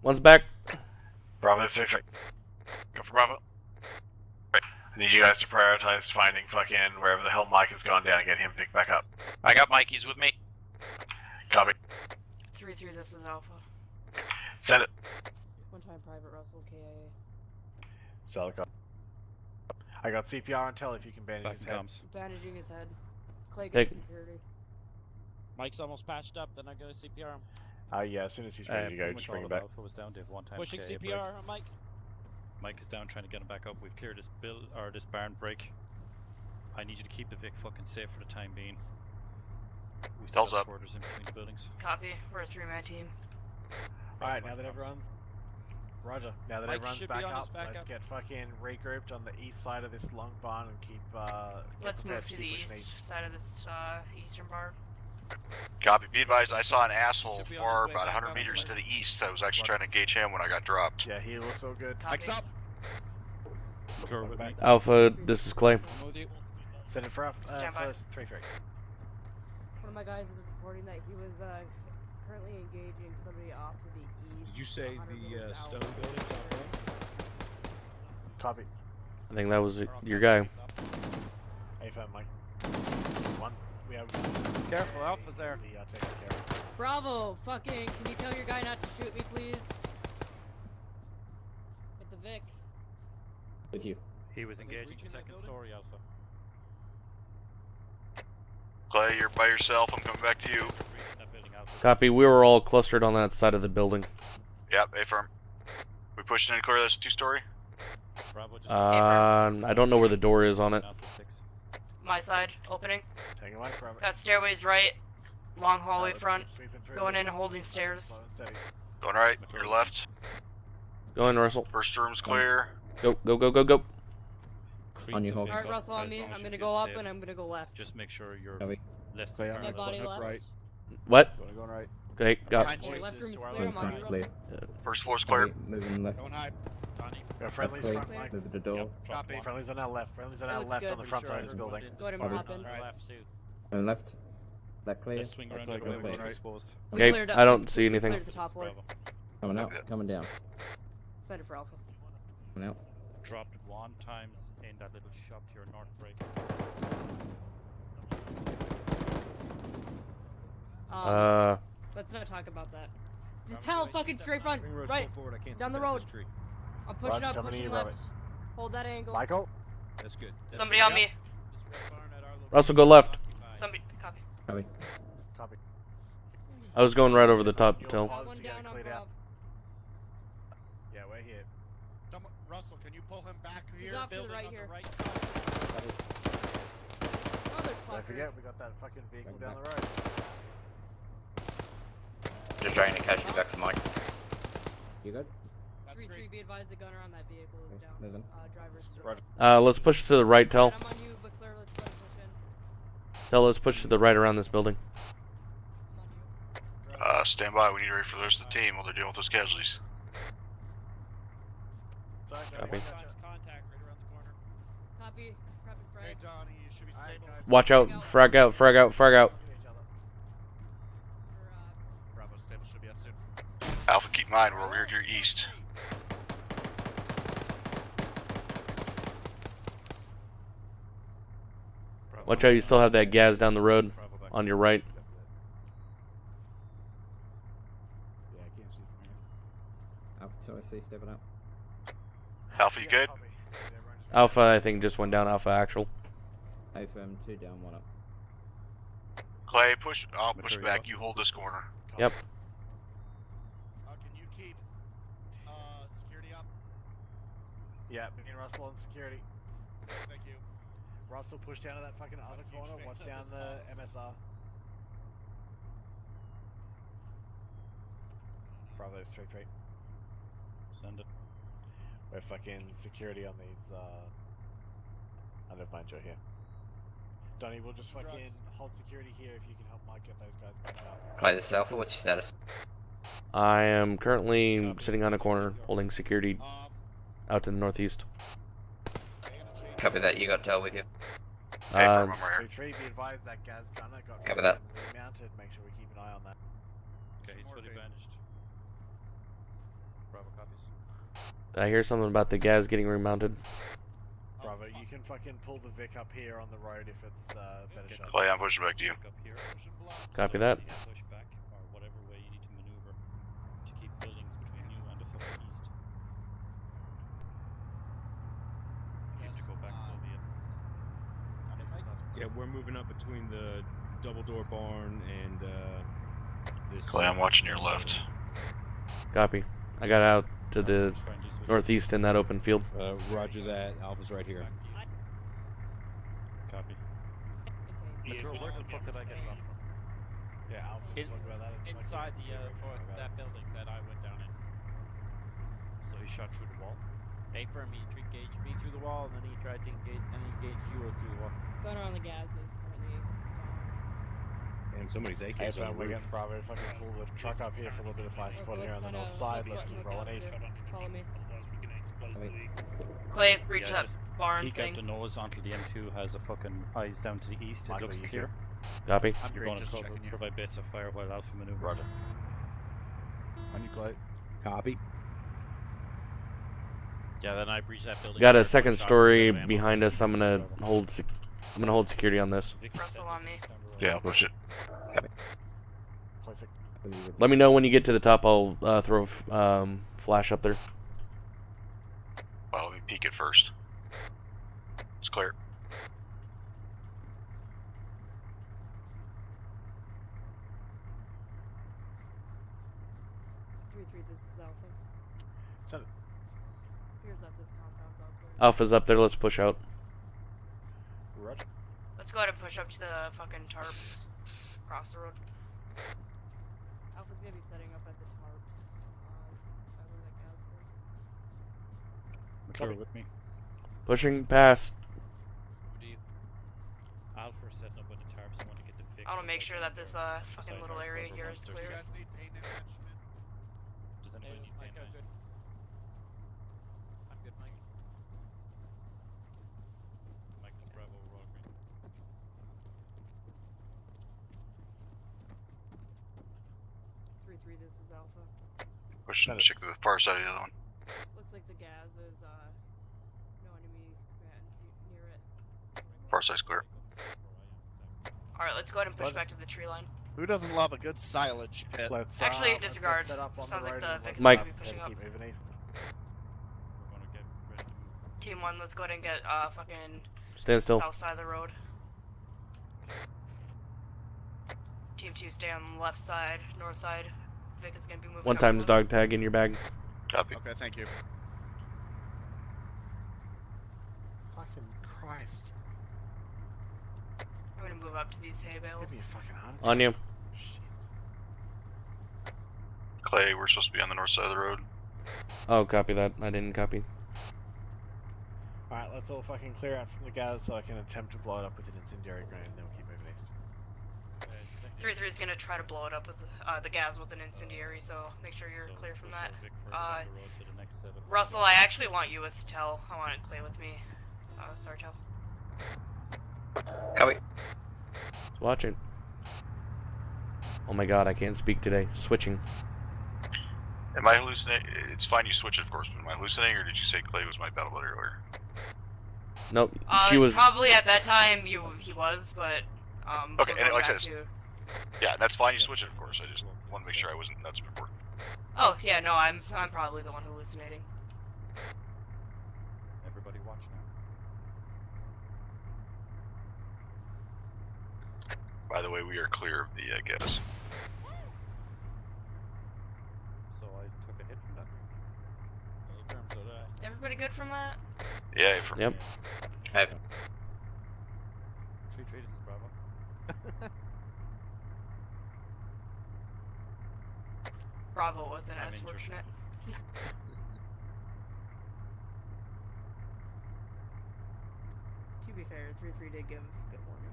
C: One's back.
B: Bravo, 3-3.
L: Go for Bravo.
B: I need you guys to prioritize finding fucking wherever the hell Mike has gone down and get him picked back up.
L: I got Mike. He's with me.
B: Copy.
H: 3-3, this is Alpha.
B: Send it.
D: One time Private Russell, KIA.
B: Celica. I got CPR until if you can bandage
I: Back
B: his
I: in
B: head.
I: comms.
D: Bandaging his head. Clay
C: Take-
D: gets security.
M: Mike's almost patched up, then I'm gonna CPR him.
B: Yeah, as soon as he's ready to go,
I: Pretty
B: just
I: much
B: bring
I: all
B: him
I: of
B: back.
I: Alpha was down. They have one time.
M: Pushing
I: KA break.
M: CPR on Mike.
I: Mike is down, trying to get him back up. We've cleared this this barn break. I need you to keep the Vic fucking safe for the time being. We still
A: Tells
I: have
A: up.
I: quarters in between the buildings.
H: Copy. We're a 3-man team.
B: Alright, now that everyone's... Roger. Now that
M: Mike
B: everyone's
M: should be
B: back
M: on his
B: up,
M: back
B: let's
M: up.
B: get fucking regrouped on the east side of this long barn and keep,
H: Let's
B: prepared
H: move to
B: keep
H: the
B: pushing
H: east side of this eastern bar.
A: Copy. Be advised, I saw an asshole
M: Should be on
A: far
M: his way
A: about
M: back
A: 100
M: up,
A: meters
M: Mike.
A: to the east. I was actually trying to engage him when I got dropped.
B: Yeah, he looks all good.
H: Copy.
E: Mike's up.
I: You're with me.
C: Alpha, this is Clay.
M: I'm with you.
B: Send it for
H: Stand by.
B: first 3-3.
D: One of my guys is reporting that he was currently engaging somebody off to the east.
K: Did you say
D: 100
K: the
D: meters out.
K: stone building top right?
B: Copy.
C: I think that was
E: We're all
C: your
E: covered.
C: guy.
E: He's up.
B: AFM, Mike. One. We have...
N: Careful, Alpha's there.
B: The, taken care of.
D: Bravo! Fucking, can you tell your guy not to shoot me, please? With the Vic.
G: With you.
I: He was
M: Are they
I: engaging
M: breaching
I: the
M: that
I: second
M: building?
I: story, Alpha.
A: Clay, you're by yourself. I'm coming back to you.
I: Breaching that building, Alpha.
C: Copy. We were all clustered on that side of the building.
A: Yep, A-firm. We pushing in clear this 2-story?
I: Bravo just
C: I don't know where the door is on it.
I: Alpha 6.
H: My side, opening.
B: Take a light, Bravo.
H: Got stairways right. long hallway
B: Let's
H: front,
B: keep sweeping through
H: going
B: this.
H: in and holding stairs.
B: Slow and steady.
A: Going right, your left.
C: Go in, Russell.
A: First room's clear.
C: Go, go, go, go, go.
I: Creep
G: On your
I: the
G: hawk.
H: Alright,
I: vehicle
H: Russell on
I: as
H: me.
I: long as
H: I'm
I: you
H: gonna
I: feel
H: go up
I: safe.
H: and I'm gonna go left.
I: Just make sure you're
G: Copy.
I: less
J: Okay,
I: than
J: I'm
D: Dead
J: gonna
D: body
J: left,
D: left.
J: right.
C: What?
J: Going right.
C: Okay, got.
E: Behind
H: Okay,
E: you.
H: left room's
B: to our
H: clear.
B: left.
H: I'm on you,
G: Front clear.
H: Russell.
A: First floor's clear.
G: Copy. Moving left.
E: Going high.
L: Donnie.
B: We got
G: Left
B: friendlies
G: clear.
B: front, Mike.
G: Moving the door.
I: Yep, drop
E: Copy.
I: one.
B: Friendlies on our left. Friendlies on
H: That
B: our
H: looks
B: left
H: good.
B: on the
H: Pretty
B: front
H: sure
B: side
H: I
B: of this
H: can
B: building.
H: Go ahead and
G: Copy.
H: hop in.
E: Alright.
M: Left too.
G: Going left. Left clear.
I: Let's swing around
J: Left
I: the
J: clear,
I: corner.
J: going right.
I: Exposed.
H: We
C: Okay,
H: cleared up.
C: I don't
H: we
C: see anything.
H: Cleared the top floor.
I: Bravo.
G: Coming out. Coming down.
H: Excited for Alpha.
G: Coming out.
I: Dropped 1 times in that little shop to your north break.
H: Let's not talk about that. Just tell fucking straight front, right, down the road. I'm pushing
B: Roger,
H: up,
B: coming to
H: pushing
B: you,
H: left.
B: Robert.
H: Hold that angle.
B: Michael?
K: That's good.
H: Somebody on me.
C: Russell, go left.
H: Somebody, copy.
G: Copy.
B: Copy.
C: I was going right over the top till.
H: Got one down on
B: cleared out.
H: Brav.
B: Yeah, we're here.
E: Russell, can you pull him back
H: He's
E: here?
H: off to the
M: Building
H: right
M: on
H: here.
M: the right side.
B: Don't
H: Motherfucker.
B: forget, we got that fucking vehicle down the road.
F: Just trying to catch you back from Mike.
G: You good?
H: 3-3, be advised the gunner on that vehicle is down.
G: Moving.
B: Roger.
C: Let's push to the right, Tell.
H: I'm on you, but Claire, let's go ahead and push in.
C: Tell, let's push to the right around this building.
H: I'm on you.
A: Stand by. We need to ready for the rest of the team while they're dealing with those casualties.
B: Sorry,
C: Copy.
M: Contact right around the corner.
H: Copy. Prep and
E: Hey,
H: frag.
E: Donnie, you should be stable.
C: Watch out, frag out, frag out, frag out.
E: Bravo, stable should be out soon.
A: Alpha, keep in mind, we're over here to your east.
C: Watch out, you still have that gas down the road
I: Bravo back.
C: on your right.
J: Yeah, I can't see from here.
G: Alpha 2 IC stepping up.
A: Alpha, you good?
B: Copy. Yeah, everyone just-
C: Alpha, I think, just went down. Alpha actual.
G: A firm 2 down, 1 up.
A: Clay, push. I'll push
I: Material
A: back.
I: up.
A: You hold this corner.
C: Yep.
E: Can you keep security up?
B: Yeah, me and Russell on security.
E: Thank you.
B: Russell, push down to that fucking other corner. Watch down the MSR. Bravo, straight.
I: Send it.
B: We're fucking security on these, under Banjo here. Donnie, we'll just fucking hold security here if you can help Mike get those guys back up.
F: Clay, this is Alpha. What's your status?
C: I am currently sitting on a corner holding security out to the northeast.
F: Copy that. You got Tel with you.
A: Hey, firm, I'm right here.
B: 3-3, be advised that gas gunner got
F: Copy that.
B: remounted. Make sure we keep an eye on that.
I: Okay, he's fully bandaged. Bravo copies.
C: I hear something about the gas getting remounted.
B: Bravo, you can fucking pull the Vic up here on the road if it's better shot.
A: Clay, I'm pushing back to you.
I: Back up here.
C: Copy
I: So
C: that.
I: you can push back or whatever way you need to maneuver to keep buildings between you and the fucking east. If you have to go back, so be it.
K: Yeah, we're moving up between the double door barn and this.
A: Clay, I'm watching your left.
C: Copy. I got out to the
I: Friendlies with you.
C: northeast in that open field.
K: Roger that. Alpha's right here.
I: Copy. Material, where the fuck did I get from?
B: Yeah, Alpha,
M: In-
B: talk about that.
M: Inside that building that I went down in.
I: So he shot through the wall.
M: A firm, he engaged me through the wall, and then he tried to engage you through the wall.
D: Gunner on the gas is currently down.
K: And somebody's
B: Hey,
K: AK's
B: fam,
K: on the
B: we're
K: roof.
B: getting Bravo. Fucking pull the truck up here for a little bit of fire support here on the north side. Let's just roll an east.
D: Follow me.
H: Clay, reach
I: Yeah,
H: that
I: just
H: barn
I: Peek out the
H: thing.
I: nose onto the M2 has a fucking eyes down to the east. It
B: Michael,
I: looks
B: you
I: clear.
C: Copy.
E: I'm
I: You're
E: great,
I: going to
E: just
I: cover,
E: checking you.
I: provide base of fire while Alpha maneuver.
B: Roger.
J: On you, Clay.
K: Copy.
M: Yeah, then I breached that building.
C: Got a
M: There's one
C: second
M: shot,
C: story
M: there's ammo.
C: behind us. I'm gonna hold security on this.
H: Russell on me.
A: Yeah, I'll push it.
B: Perfect.
C: Let me know when you get to the top. I'll throw flash up there.
A: Well, let me peek it first. It's clear.
D: This is Alpha.
B: Send it.
D: Here's up this compound's all clear.
C: Alpha's up there. Let's push out.
B: Roger.
H: Let's go ahead and push up to the fucking tarps across the road.
D: Alpha's gonna be setting up at the tarps. By where that gas was.
I: Clear with me.
C: Pushing past.
M: Alpha setting up with the tarps. I want to get the fix.
H: I want to make sure that this fucking little area here is clear.
E: You guys need pain management?
M: Does anybody need pain management?
G: I'm good, Mike.
M: Mike was Bravo, we're all green.
D: 3-3, this is Alpha.
A: Push and check to the far side of the other one.
D: Looks like the gas is, no enemy combatants near it.
A: Far side's clear.
H: Alright, let's go ahead and push back to the tree line.
E: Who doesn't love a good silage pit?
B: Let's,
H: Actually,
B: let's
H: disregard.
B: set up on
H: Sounds
B: the
H: like
B: road
H: the
B: and
H: Vic
B: let's,
H: is
C: Mike.
H: gonna be pushing up.
B: keep moving east.
M: We're gonna get ready to move.
H: Team 1, let's go ahead and get fucking
C: Stand still.
H: south side of the road. Team 2, stay on the left side, north side. Vic is gonna be moving.
C: One
H: up
C: times
H: close.
C: dog tag in your bag.
A: Copy.
E: Okay, thank you.
B: Fucking Christ.
H: I'm gonna move up to these hay bales.
B: Give me a fucking hunch.
C: On you.
A: Clay, we're supposed to be on the north side of the road.
C: Oh, copy that. I didn't copy.
B: Alright, let's all fucking clear out from the gas so I can attempt to blow it up with an incendiary grenade and then we'll keep moving east.
H: 3-3 is gonna try to blow it up with the gas with an incendiary, so make sure you're clear from that. Russell, I actually want you with Tell. I want Clay with me. Sorry, Tell.
F: Copy.
C: It's watching. Oh my god, I can't speak today. Switching.
A: Am I hallucinating? It's fine you switch it, of course, but am I hallucinating, or did you say Clay was my battle buddy earlier?
C: Nope. She was.
H: Probably at that time he was, but
A: Okay,
H: we'll
A: and
H: go
A: like I
H: back
A: said,
H: to...
A: yeah, that's fine you switch it, of course. I just want to make sure I wasn't nuts before.
H: Oh yeah, no, I'm probably the one hallucinating.
I: Everybody watch now.
A: By the way, we are clear of the gas.
I: So I took a hit from that.
H: Everybody good from that?
A: Yeah, from
C: Yep.
F: Hey.
I: Treat, this is Bravo.
H: Bravo wasn't
I: I'm
H: as
I: injured.
H: fortunate.
D: To be fair, 3-3 did give good warning.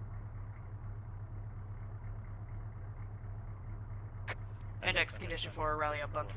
H: Index condition 4, rally up on 3-3.